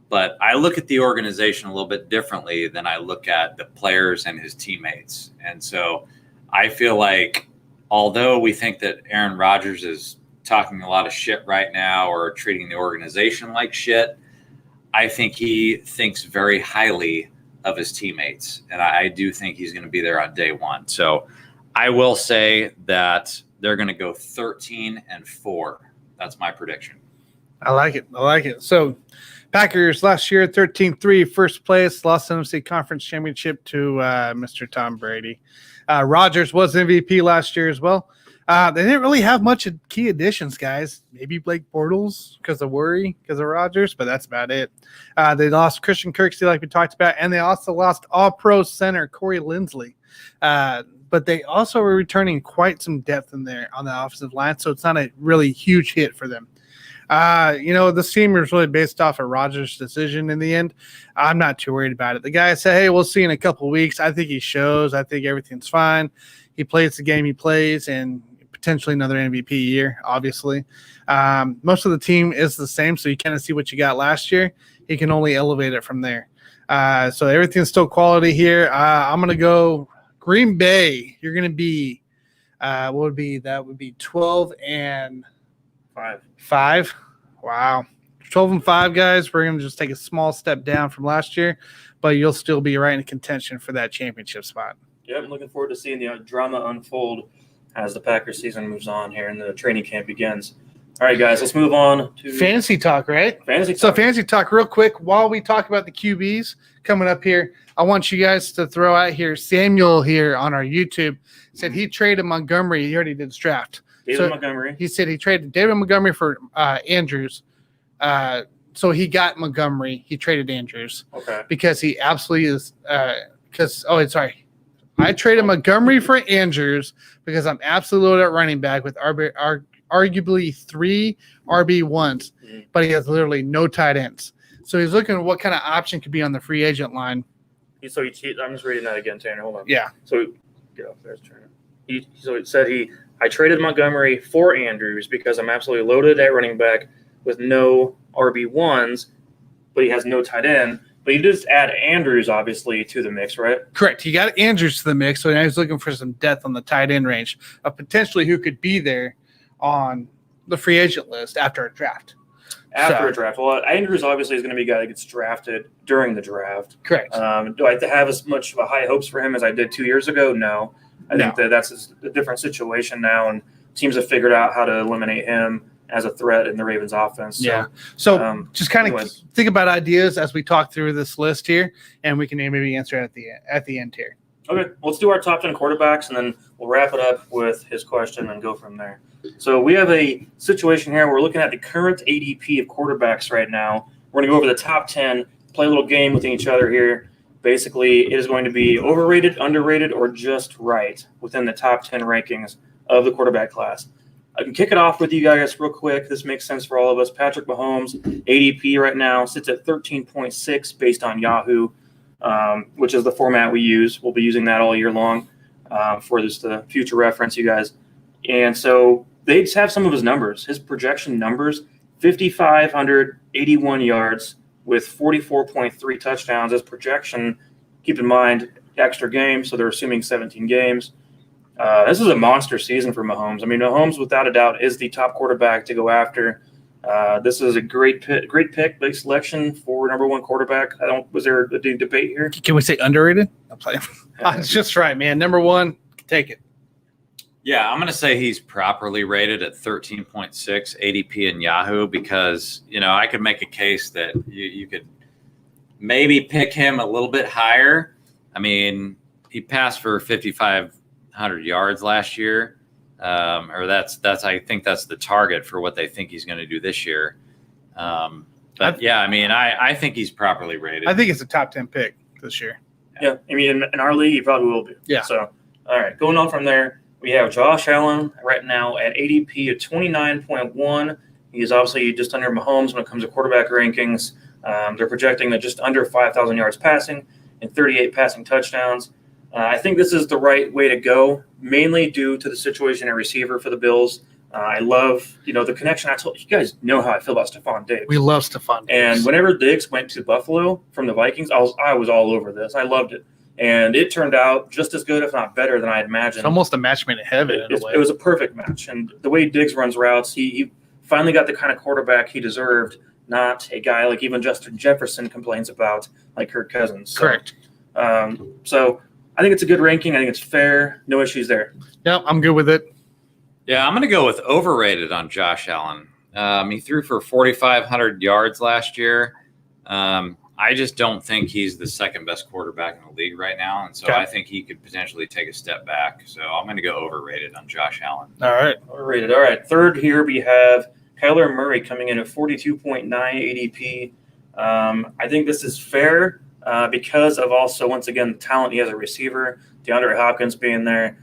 but I look at the organization a little bit differently than I look at the players and his teammates. And so I feel like although we think that Aaron Rodgers is talking a lot of shit right now or treating the organization like shit, I think he thinks very highly of his teammates, and I do think he's going to be there on day one. So I will say that they're going to go 13-4. That's my prediction. I like it. So Packers last year, 13-3, first place, lost the NFC Conference Championship to Mr. Tom Brady. Rodgers was MVP last year as well. They didn't really have much of key additions, guys. Maybe Blake Bortles because of Rodgers, but that's about it. They lost Christian Kirksey, like we talked about, and they also lost all-pro center Corey Linsley. But they also were returning quite some depth in there on the offensive line, so it's not a really huge hit for them. This team is really based off of Rodgers' decision in the end. I'm not too worried about it. The guy said, hey, we'll see in a couple of weeks. I think he shows. I think everything's fine. He plays the game he plays, and potentially another MVP year, obviously. Most of the team is the same, so you kind of see what you got last year. He can only elevate it from there. So everything's still quality here. I'm going to go Green Bay. You're going to be what would be that? Would be 12 and 5. Wow. 12 and 5, guys. We're going to just take a small step down from last year, but you'll still be right in contention for that championship spot. Yeah, I'm looking forward to seeing the drama unfold as the Packers season moves on here and the training camp begins. All right, guys, let's move on to fantasy talk, right? Fantasy talk. So fantasy talk real quick. While we talk about the QBs coming up here, I want you guys to throw out here, Samuel here on our YouTube said he traded Montgomery. He already did his draft. David Montgomery. He said he traded David Montgomery for Andrews. So he got Montgomery. He traded Andrews. Okay. Because he absolutely is I traded Montgomery for Andrews because I'm absolutely loaded at running back with arguably 3 RB1s, but he has literally no tight ends. So he's looking at what kind of option could be on the free agent line. I'm just reading that again, Tanner. Hold on. Yeah. So there's Turner. So it said I traded Montgomery for Andrews because I'm absolutely loaded at running back with no RB1s, but he has no tight end. But you just add Andrews, obviously, to the mix, right? Correct. He got Andrews to the mix, so now he's looking for some depth on the tight end range of potentially who could be there on the free agent list after a draft. After a draft. Well, Andrews obviously is going to be a guy that gets drafted during the draft. Correct. Do I have as much of a high hopes for him as I did 2 years ago? No. I think that's a different situation now, and teams have figured out how to eliminate him as a threat in the Ravens offense. So just kind of think about ideas as we talk through this list here, and we can maybe answer it at the end here. Okay, let's do our top 10 quarterbacks, and then we'll wrap it up with his question and go from there. So we have a situation here. We're looking at the current ADP of quarterbacks right now. We're going to go over the top 10, play a little game with each other here. Basically, it is going to be overrated, underrated, or just right within the top 10 rankings of the quarterback class. I can kick it off with you guys real quick. This makes sense for all of us. Patrick Mahomes, ADP right now, sits at 13.6 based on Yahoo, which is the format we use. We'll be using that all year long for just the future reference, you guys. And so they just have some of his numbers. His projection numbers, 5,581 yards with 44.3 touchdowns. His projection, keep in mind, extra games, so they're assuming 17 games. This is a monster season for Mahomes. I mean, Mahomes, without a doubt, is the top quarterback to go after. This is a great pick, big selection for number one quarterback. Was there a debate here? Can we say underrated? I'm playing. It's just right, man. Number one, take it. Yeah, I'm going to say he's properly rated at 13.6 ADP in Yahoo because, I could make a case that you could maybe pick him a little bit higher. I mean, he passed for 5,500 yards last year, or I think that's the target for what they think he's going to do this year. I think he's properly rated. I think it's a top 10 pick this year. Yeah, I mean, in our league, he probably will be. Yeah. So, all right, going on from there, we have Josh Allen right now at ADP of 29.1. He's obviously just under Mahomes when it comes to quarterback rankings. They're projecting that just under 5,000 yards passing and 38 passing touchdowns. I think this is the right way to go, mainly due to the situation at receiver for the Bills. I love, the connection. You guys know how I feel about Stephon Diggs. We love Stephon Diggs. And whenever Diggs went to Buffalo from the Vikings, I was all over this. I loved it. And it turned out just as good, if not better, than I had imagined. It's almost a match made in heaven. It was a perfect match. And the way Diggs runs routes, he finally got the kind of quarterback he deserved, not a guy like even Justin Jefferson complains about, like Kirk Cousins. So, correct. So I think it's a good ranking. I think it's fair. No issues there. Yeah, I'm good with it. Yeah, I'm going to go with overrated on Josh Allen. He threw for 4,500 yards last year. I just don't think he's the second best quarterback in the league right now. And so I think he could potentially take a step back. So I'm going to go overrated on Josh Allen. All right. Overrated. All right. Third here we have Kyler Murray coming in at 42.9 ADP. I think this is fair because of also, once again, the talent he has a receiver, DeAndre Hopkins being there.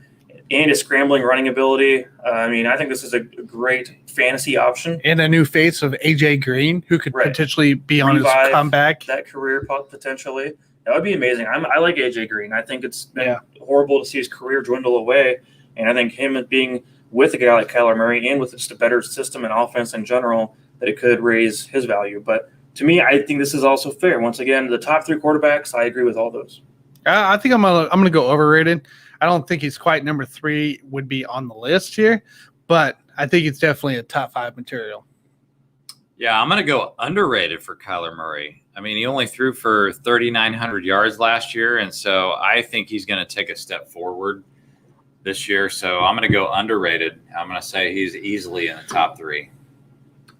and his scrambling running ability. I mean, I think this is a great fantasy option. And a new face of AJ Green, who could potentially be on his comeback. That career potentially. That would be amazing. I like AJ Green. I think it's been horrible to see his career dwindle away. And I think him being with a guy like Kyler Murray and with just a better system and offense in general, that it could raise his value. But to me, I think this is also fair. Once again, the top 3 quarterbacks, I agree with all those. I think I'm gonna go overrated. I don't think he's quite number 3 would be on the list here, but I think it's definitely a top 5 material. Yeah, I'm going to go underrated for Kyler Murray. I mean, he only threw for 3,900 yards last year, and so I think he's going to take a step forward this year. So I'm going to go underrated. I'm going to say he's easily in the top 3.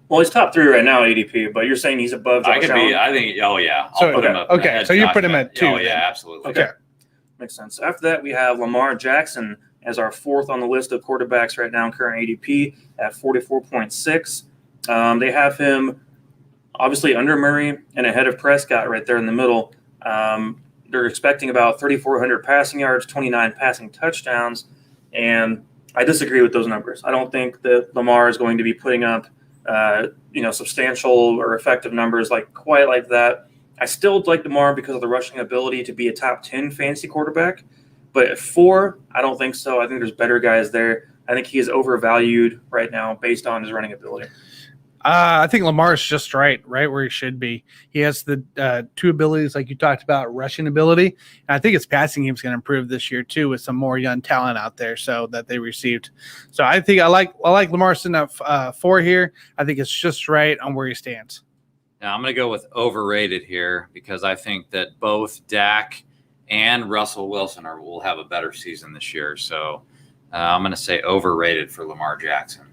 Well, he's top 3 right now at ADP, but you're saying he's above Josh Allen? I think, oh, yeah. I'll put him up. Okay, so you put him at 2. Oh, yeah, absolutely. Okay. Makes sense. After that, we have Lamar Jackson as our 4th on the list of quarterbacks right now in current ADP at 44.6. They have him obviously under Murray and ahead of Prescott right there in the middle. They're expecting about 3,400 passing yards, 29 passing touchdowns, and I disagree with those numbers. I don't think that Lamar is going to be putting up substantial or effective numbers quite like that. I still like Lamar because of the rushing ability to be a top 10 fantasy quarterback, but at 4, I don't think so. I think there's better guys there. I think he is overvalued right now based on his running ability. I think Lamar's just right where he should be. He has the 2 abilities, like you talked about, rushing ability. And I think his passing game is going to improve this year too, with some more young talent out there, so that they received. So I think I like Lamar sitting at 4 here. I think it's just right on where he stands. Now I'm going to go with overrated here because I think that both Dak and Russell Wilson will have a better season this year. So I'm going to say overrated for Lamar Jackson.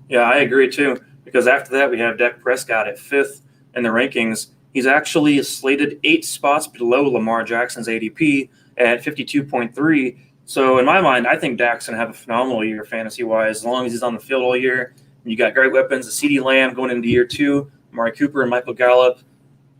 Yeah, I agree too. Because after that, we have Dak Prescott at 5th in the rankings. He's actually slated 8 spots below Lamar Jackson's ADP at 52.3. So in my mind, I think Dak's going to have a phenomenal year fantasy-wise as long as he's on the field all year. You got great weapons, the CeeDee Lamb going into year 2, Amari Cooper and Michael Gallup.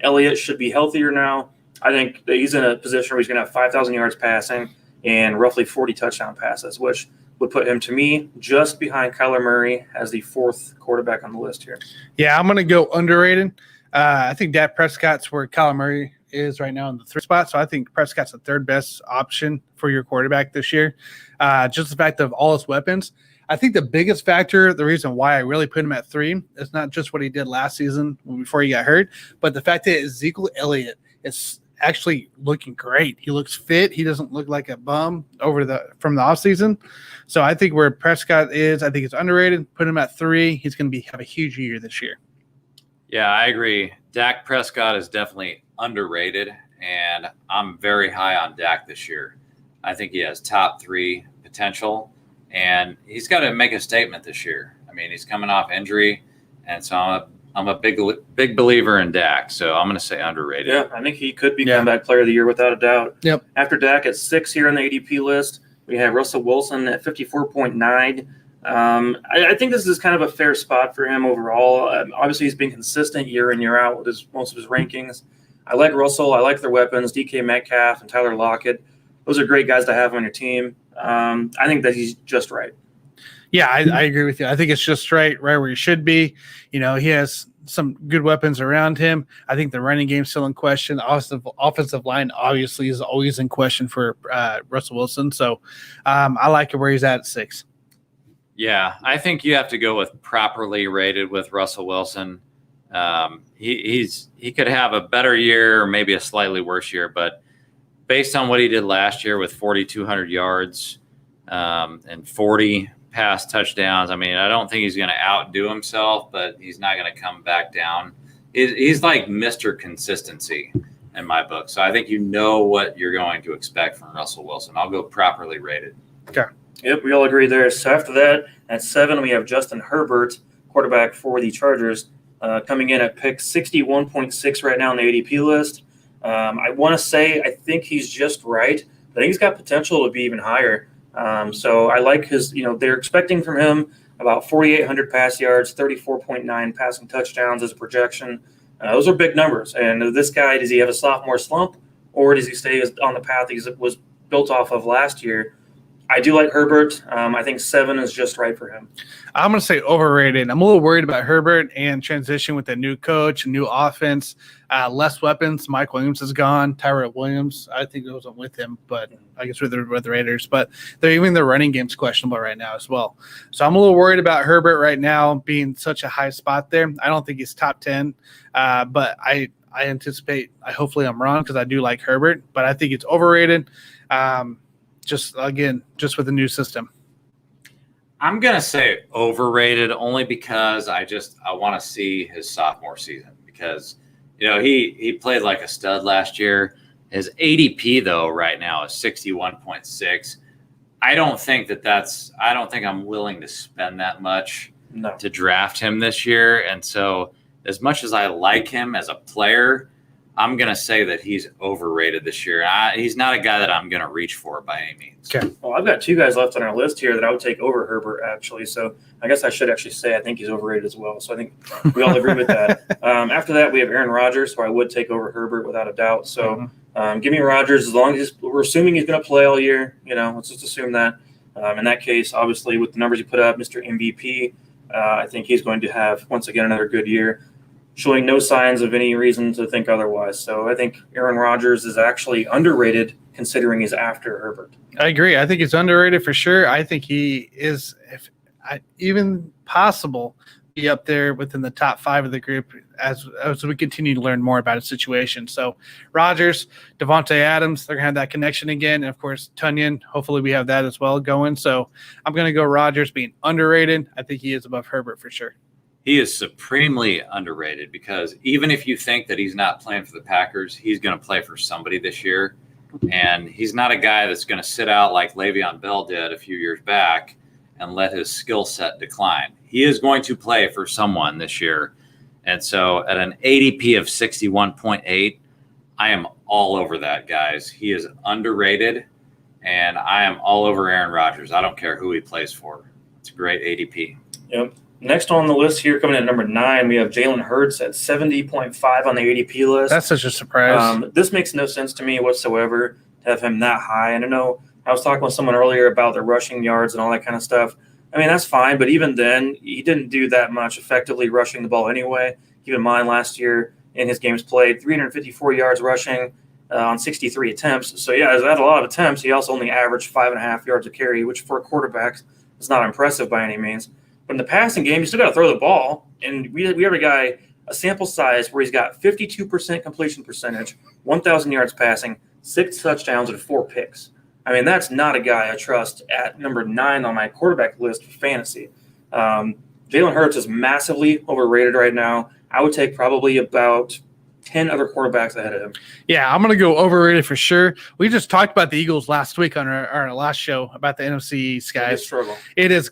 Elliott should be healthier now. I think that he's in a position where he's going to have 5,000 yards passing and roughly 40 touchdown passes, which would put him, to me, just behind Kyler Murray as the 4th quarterback on the list here. Yeah, I'm going to go underrated. I think Dak Prescott's where Kyler Murray is right now in the 3rd spot. So I think Prescott's the 3rd best option for your quarterback this year. Just the fact of all his weapons. I think the biggest factor, the reason why I really put him at 3, is not just what he did last season before he got hurt, but the fact that Ezekiel Elliott is actually looking great. He looks fit. He doesn't look like a bum from the offseason. So I think where Prescott is, I think it's underrated. Put him at 3. He's going to have a huge year this year. Yeah, I agree. Dak Prescott is definitely underrated, and I'm very high on Dak this year. I think he has top 3 potential, and he's got to make a statement this year. I mean, he's coming off injury, and so I'm a big believer in Dak, so I'm going to say underrated. Yeah, I think he could be comeback player of the year without a doubt. Yep. After Dak at 6 here on the ADP list, we have Russell Wilson at 54.9. I think this is kind of a fair spot for him overall. Obviously, he's been consistent year in, year out with most of his rankings. I like Russell. I like their weapons, DK Metcalf and Tyler Lockett. Those are great guys to have on your team. I think that he's just right. Yeah, I agree with you. I think it's just right where he should be. He has some good weapons around him. I think the running game's still in question. The offensive line obviously is always in question for Russell Wilson. So I like it where he's at 6. Yeah, I think you have to go with properly rated with Russell Wilson. He could have a better year or maybe a slightly worse year, but based on what he did last year with 4,200 yards and 40 pass touchdowns, I mean, I don't think he's going to outdo himself, but he's not going to come back down. He's like Mr. Consistency in my book. So I think you know what you're going to expect from Russell Wilson. I'll go properly rated. Okay. Yep, we all agree there. So after that, at 7, we have Justin Herbert, quarterback for the Chargers, coming in at pick 61.6 right now on the ADP list. I want to say I think he's just right. I think he's got potential to be even higher. So I like his, they're expecting from him about 4,800 pass yards, 34.9 passing touchdowns as a projection. Those are big numbers. And this guy, does he have a sophomore slump, or does he stay on the path he was built off of last year? I do like Herbert. I think 7 is just right for him. I'm going to say overrated. I'm a little worried about Herbert and transition with a new coach, a new offense, less weapons. Mike Williams is gone. Tyrell Williams, I think it wasn't with him, but I guess with the Raiders. But even their running game's questionable right now as well. So I'm a little worried about Herbert right now being such a high spot there. I don't think he's top 10, but I anticipate, hopefully I'm wrong because I do like Herbert, but I think it's overrated. Just with the new system. I'm going to say overrated only because I want to see his sophomore season because, he played like a stud last year. His ADP, though, right now is 61.6. I don't think I'm willing to spend that much to draft him this year. And so as much as I like him as a player, I'm going to say that he's overrated this year. He's not a guy that I'm going to reach for by any means. Okay. Well, I've got 2 guys left on our list here that I would take over Herbert, actually. So I guess I should actually say I think he's overrated as well. So I think we all agree with that. After that, we have Aaron Rodgers, who I would take over Herbert without a doubt. So give me Rodgers as long as we're assuming he's going to play all year. Let's just assume that. In that case, obviously, with the numbers you put up, Mr. MVP, I think he's going to have, once again, another good year, showing no signs of any reason to think otherwise. So I think Aaron Rodgers is actually underrated considering he's after Herbert. I agree. I think he's underrated for sure. I think he is, even possible, be up there within the top 5 of the group as we continue to learn more about his situation. So Rodgers, Devontae Adams, they're going to have that connection again. And, of course, Tunyon, hopefully we have that as well going. So I'm going to go Rodgers being underrated. I think he is above Herbert for sure. He is supremely underrated because even if you think that he's not playing for the Packers, he's going to play for somebody this year. And he's not a guy that's going to sit out like Le'Veon Bell did a few years back and let his skill set decline. He is going to play for someone this year. And so at an ADP of 61.8, I am all over that, guys. He is underrated, and I am all over Aaron Rodgers. I don't care who he plays for. It's a great ADP. Yep. Next on the list here, coming in at number 9, we have Jalen Hurts at 70.5 on the ADP list. That's such a surprise. This makes no sense to me whatsoever to have him that high. And I know I was talking with someone earlier about the rushing yards and all that kind of stuff. I mean, that's fine, but even then, he didn't do that much effectively rushing the ball anyway. Keep in mind, last year in his games played, 354 yards rushing on 63 attempts. So, yeah, he had a lot of attempts. He also only averaged 5.5 yards a carry, which for a quarterback is not impressive by any means. But in the passing game, you still got to throw the ball. And we have a sample size where he's got 52% completion percentage, 1,000 yards passing, 6 touchdowns, and 4 picks. I mean, that's not a guy I trust at number 9 on my quarterback list for fantasy. Jalen Hurts is massively overrated right now. I would take probably about 10 other quarterbacks ahead of him. Yeah, I'm going to go overrated for sure. We just talked about the Eagles last week on our last show about the NFC East, guys. Struggle. It's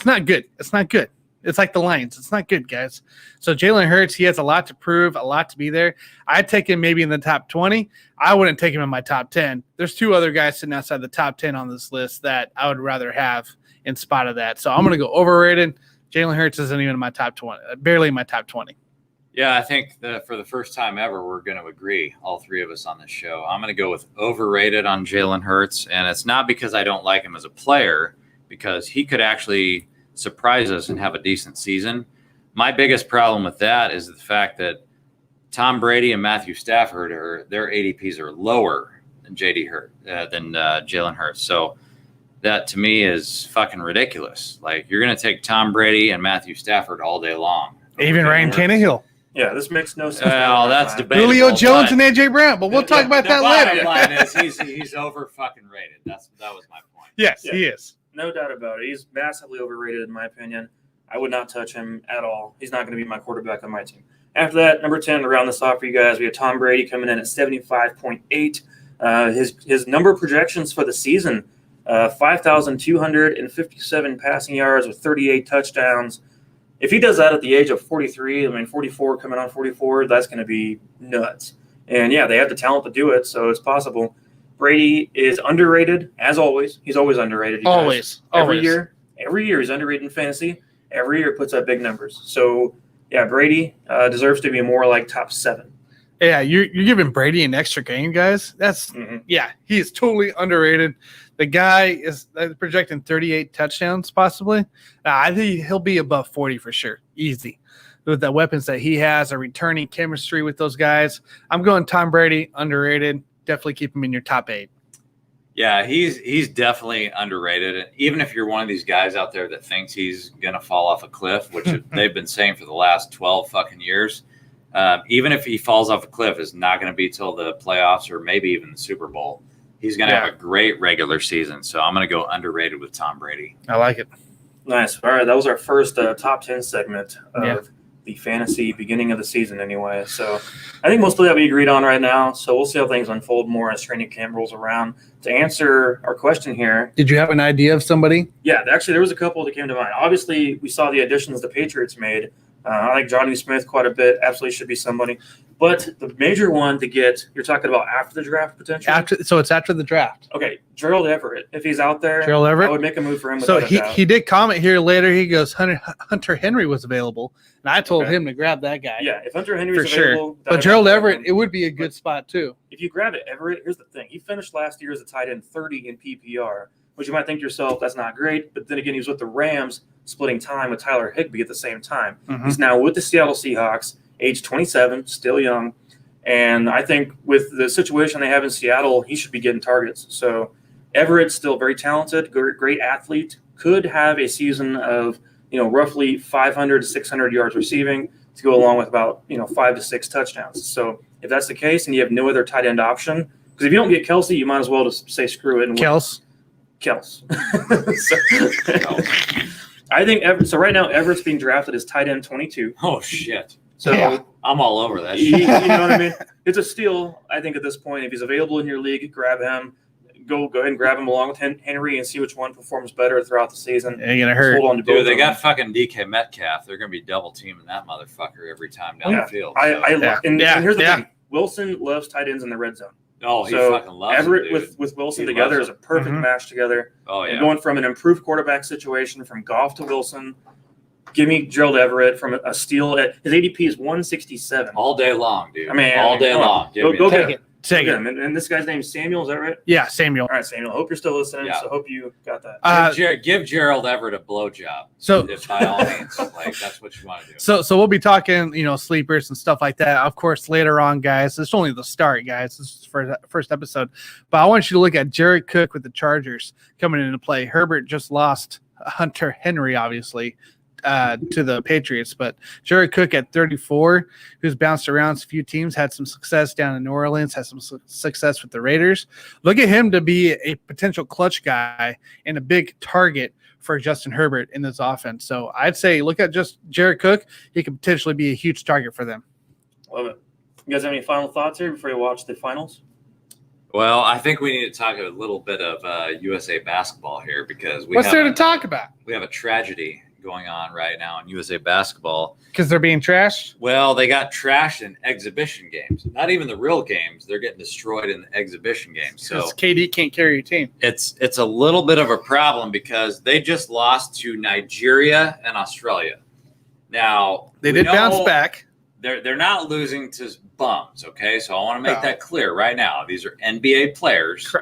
not good. It's not good. It's like the Lions. It's not good, guys. So Jalen Hurts, he has a lot to prove, a lot to be there. I'd take him maybe in the top 20. I wouldn't take him in my top 10. There's 2 other guys sitting outside the top 10 on this list that I would rather have in spot of that. So I'm going to go overrated. Jalen Hurts isn't even in my top 20, barely in my top 20. Yeah, I think that for the first time ever, we're going to agree, all 3 of us on this show. I'm going to go with overrated on Jalen Hurts, and it's not because I don't like him as a player, because he could actually surprise us and have a decent season. My biggest problem with that is the fact that Tom Brady and Matthew Stafford, their ADPs are lower than Jalen Hurts. So that to me is fucking ridiculous. Like, you're going to take Tom Brady and Matthew Stafford all day long. Even Ryan Tannehill. Yeah, this makes no sense. Well, that's debatable. Julio Jones and AJ Brown, but we'll talk about that later. The bottom line is he's over fucking rated. That was my point. Yes, he is. No doubt about it. He's massively overrated in my opinion. I would not touch him at all. He's not going to be my quarterback on my team. After that, number 10, to round this off for you guys, we have Tom Brady coming in at 75.8. His number projections for the season, 5,257 passing yards with 38 touchdowns. If he does that at the age of 43, 44 coming on 44, that's going to be nuts. And, yeah, they have the talent to do it, so it's possible. Brady is underrated, as always. He's always underrated. Always. Every year he's underrated in fantasy. Every year puts up big numbers. So, yeah, Brady deserves to be more like top 7. Yeah, you're giving Brady an extra game, guys. That's he is totally underrated. The guy is projecting 38 touchdowns, possibly. I think he'll be above 40 for sure, easy. With the weapons that he has, a returning chemistry with those guys, I'm going Tom Brady, underrated. Definitely keep him in your top 8. Yeah, he's definitely underrated. And even if you're one of these guys out there that thinks he's gonna fall off a cliff, which they've been saying for the last 12 fucking years. Even if he falls off a cliff, it's not going to be till the playoffs or maybe even the Super Bowl. He's going to have a great regular season. So I'm going to go underrated with Tom Brady. I like it. Nice. All right. That was our first top 10 segment of the fantasy beginning of the season anyway. So I think most of that we agreed on right now. So we'll see how things unfold more as training camp rolls around. To answer our question here. Did you have an idea of somebody? Yeah, actually there was a couple that came to mind. Obviously, we saw the additions the Patriots made. I like Johnny Smith quite a bit. Absolutely should be somebody. But the major one to get, you're talking about after the draft potentially? So it's after the draft. Okay, Gerald Everett. If he's out there, Gerald Everett? I would make a move for him. So he did comment here later. He goes, Hunter Henry was available. And I told him to grab that guy. Yeah, if Hunter Henry's for available. Sure. But Gerald Everett, it would be a good spot too. If you grab it, Everett, here's the thing. He finished last year as a tight end 30 in PPR, which you might think to yourself, that's not great. But then again, he was with the Rams, splitting time with Tyler Higbee at the same time. He's now with the Seattle Seahawks, age 27, still young. And I think with the situation they have in Seattle, he should be getting targets. So Everett's still very talented, great athlete, could have a season of, roughly 500 to 600 yards receiving to go along with about, 5 to 6 touchdowns. So if that's the case and you have no other tight end option, because if you don't get Kelsey, you might as well just say screw it. And Kels. I think so right now Everett's being drafted as tight end 22. Oh shit! So I'm all over that. You know what I mean? It's a steal. I think at this point, if he's available in your league, grab him. Go ahead and grab him along with Henry and see which one performs better throughout the season. Ain't gonna hurt. Hold on to Dude, both they of got them. fucking DK Metcalf. They're gonna be double teaming that motherfucker every time down the field. So. And here's the thing: Wilson loves tight ends in the red zone. Oh, he fucking loves Everett him, with Wilson together is a perfect match together. Oh, yeah. And going from an improved quarterback situation from Goff to Wilson, give me Gerald Everett from a steal. His ADP is 167. All day long, dude. I mean, all day long. Go get him. Take it. And this guy's name is Samuel, is that right? Yeah, Samuel. All right, Samuel. Hope you're still listening. Yeah. So hope you got that. Give Gerald Everett a blowjob. So if by all means, that's what you want to do. So we'll be talking, sleepers and stuff like that. Of course, later on, guys. It's only the start, guys. This is for the first episode. But I want you to look at Jared Cook with the Chargers coming into play. Herbert just lost Hunter Henry, obviously, to the Patriots, but Jared Cook at 34, who's bounced around a few teams, had some success down in New Orleans, had some success with the Raiders. Look at him to be a potential clutch guy and a big target for Justin Herbert in this offense. So I'd say look at just Jared Cook. He could potentially be a huge target for them. Love it. You guys have any final thoughts here before you watch the finals? Well, I think we need to talk a little bit of USA basketball here because what's there to talk about? We have a tragedy going on right now in USA basketball. Because they're being trashed? Well, they got trashed in exhibition games. Not even the real games. They're getting destroyed in the exhibition games. So KD can't carry your team. It's a little bit of a problem because they just lost to Nigeria and Australia. Now, they did bounce back. They're not losing to bums, okay? So I want to make that clear right now. These are NBA players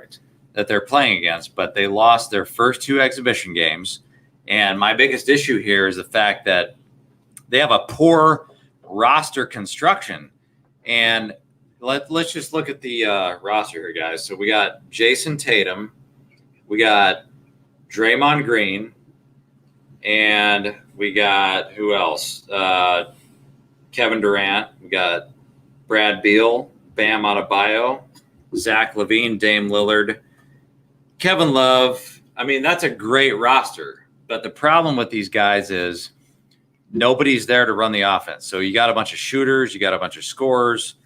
that they're playing against, but they lost their first 2 exhibition games. And my biggest issue here is the fact that they have a poor roster construction. And let's just look at the roster here, guys. So we got Jason Tatum, we got Draymond Green, and we got who else? Kevin Durant. We got Brad Beal, Bam Adebayo, Zach LaVine, Dame Lillard, Kevin Love. I mean, that's a great roster. But the problem with these guys is nobody's there to run the offense. So you got a bunch of shooters, you got a bunch of scorers,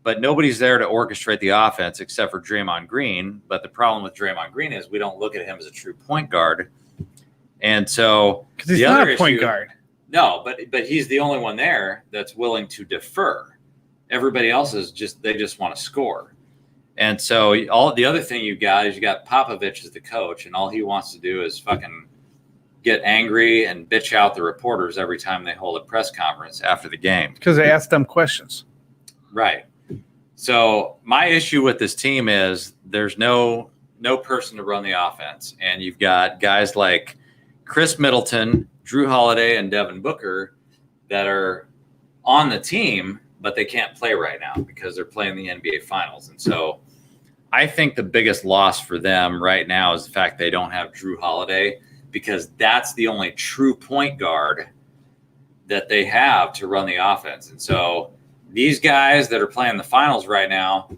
but nobody's there to orchestrate the offense except for Draymond Green. But the problem with Draymond Green is we don't look at him as a true point guard. And so because he's not a point guard. No, but he's the only one there that's willing to defer. Everybody else is they just want to score. And so all the other thing you got Popovich as the coach, and all he wants to do is fucking get angry and bitch out the reporters every time they hold a press conference after the game. Because they ask them questions. Right. So my issue with this team is there's no person to run the offense. And you've got guys like Chris Middleton, Drew Holiday, and Devin Booker that are on the team, but they can't play right now because they're playing the NBA Finals. And so I think the biggest loss for them right now is the fact they don't have Drew Holiday, because that's the only true point guard that they have to run the offense. And so these guys that are playing the finals right now,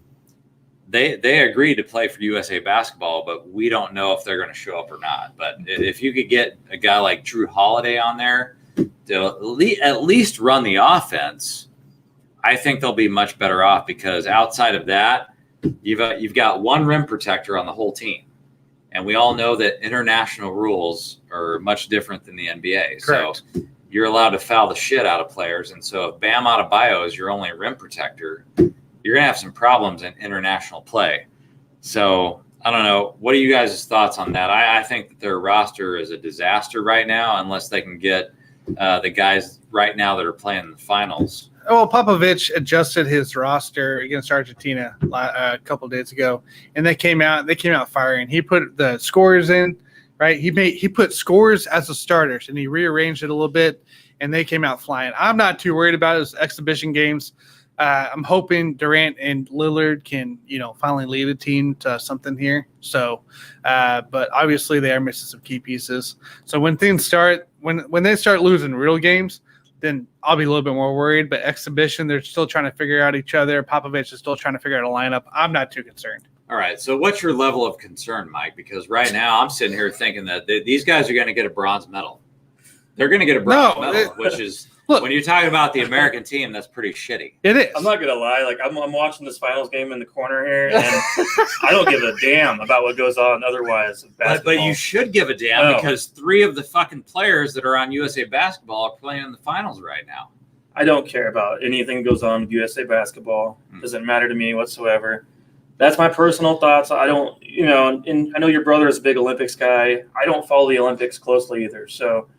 they agreed to play for USA Basketball, but we don't know if they're going to show up or not. But if you could get a guy like Drew Holiday on there to at least run the offense, I think they'll be much better off, because outside of that, you've got one rim protector on the whole team. And we all know that international rules are much different than the NBA. Correct. So you're allowed to foul the shit out of players. And so if Bam Adebayo is your only rim protector, you're going to have some problems in international play. So I don't know. What are you guys' thoughts on that? I think that their roster is a disaster right now, unless they can get the guys right now that are playing in the finals. Well, Popovich adjusted his roster against Argentina a couple of days ago, and they came out firing. He put the scorers in, right? He put scorers as the starters, and he rearranged it a little bit, and they came out flying. I'm not too worried about his exhibition games. I'm hoping Durant and Lillard can, finally lead a team to something here. So, but obviously they are missing some key pieces. So when things start, when they start losing real games, then I'll be a little bit more worried. But exhibition, they're still trying to figure out each other. Popovich is still trying to figure out a lineup. I'm not too concerned. All right. So what's your level of concern, Mike? Because right now I'm sitting here thinking that these guys are going to get a bronze medal. They're going to get a bronze medal, which is – look, when you're talking about the American team, that's pretty shitty. It is. I'm not going to lie. Like, I'm watching this finals game in the corner here, and I don't give a damn about what goes on otherwise. But you should give a damn because 3 of the fucking players that are on USA Basketball are playing in the finals right now. I don't care about anything that goes on with USA Basketball. It doesn't matter to me whatsoever. That's my personal thoughts. I don't, and I know your brother is a big Olympics guy. I don't follow the Olympics closely either, so –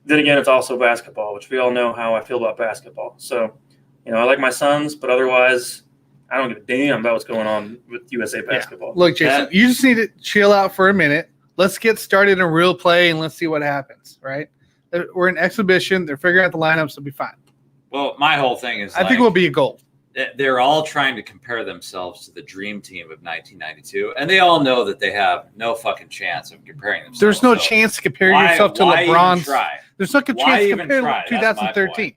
then again, it's also basketball, which we all know how I feel about basketball. So, I like my Suns, but otherwise, I don't give a damn about what's going on with USA Basketball. Yeah. Look, Jason, you just need to chill out for a minute. Let's get started in real play, and let's see what happens, right? We're in exhibition. They're figuring out the lineups. They'll be fine. Well, my whole thing is I think it will be a goal. They're all trying to compare themselves to the dream team of 1992, and they all know that they have no fucking chance of comparing themselves. There's no chance to compare yourself to LeBron's. There's no chance to compare to 2013.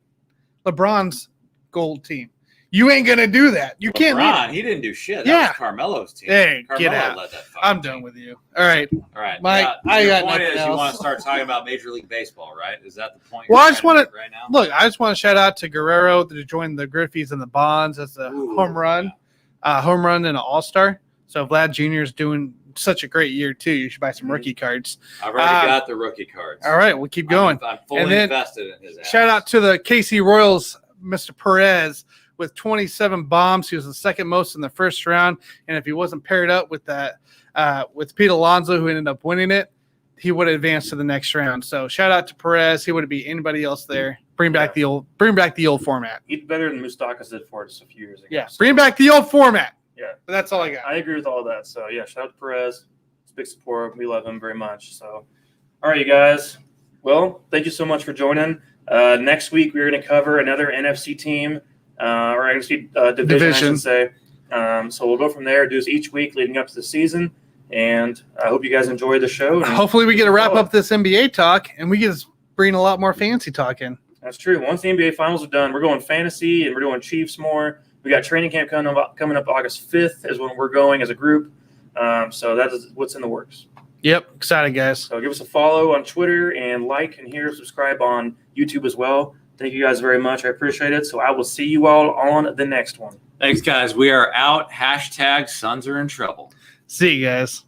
LeBron's gold team. You ain't going to do that. You can't lead it. He didn't do shit. That was Carmelo's team. Hey, Carmelo get out. led that I'm done with you. All right. Mike, I got point nothing is else. You want to start talking about Major League Baseball, right? Is that the point? Well, I just want to right now? look. I just want to shout out to Guerrero to join the Griffies and the Bonds as a home run and an All-Star. So Vlad Jr. is doing such a great year too. You should buy some rookie cards. I've already got the rookie cards. All right, we'll keep going. I'm fully invested in his ass. Shout out to the KC Royals, Mr. Perez, with 27 bombs. He was the second most in the first round, and if he wasn't paired up with with Pete Alonso, who ended up winning it, he would have advanced to the next round. So shout out to Perez. He wouldn't be anybody else there. Bring back the old format. He's better than Moustakas did for us a few years ago. Yeah, bring back the old format. Yeah, but that's all I got. I agree with all that. So yeah, shout out to Perez. It's a big support. We love him very much. So, all right, you guys. Well, thank you so much for joining. Next week we're going to cover another NFC team. Or NFC division, I should say. So we'll go from there, do this each week leading up to the season. And I hope you guys enjoy the show. Hopefully we get to wrap up this NBA talk, and we get to bring a lot more fantasy talk in. That's true. Once the NBA finals are done, we're going fantasy, and we're doing Chiefs more. We got training camp coming up August 5th is when we're going as a group. So that is what's in the works. Yep. Excited, guys. So give us a follow on Twitter and like and subscribe on YouTube as well. Thank you guys very much. I appreciate it. So I will see you all on the next one. Thanks, guys. We are out. # Suns are in trouble. See you guys.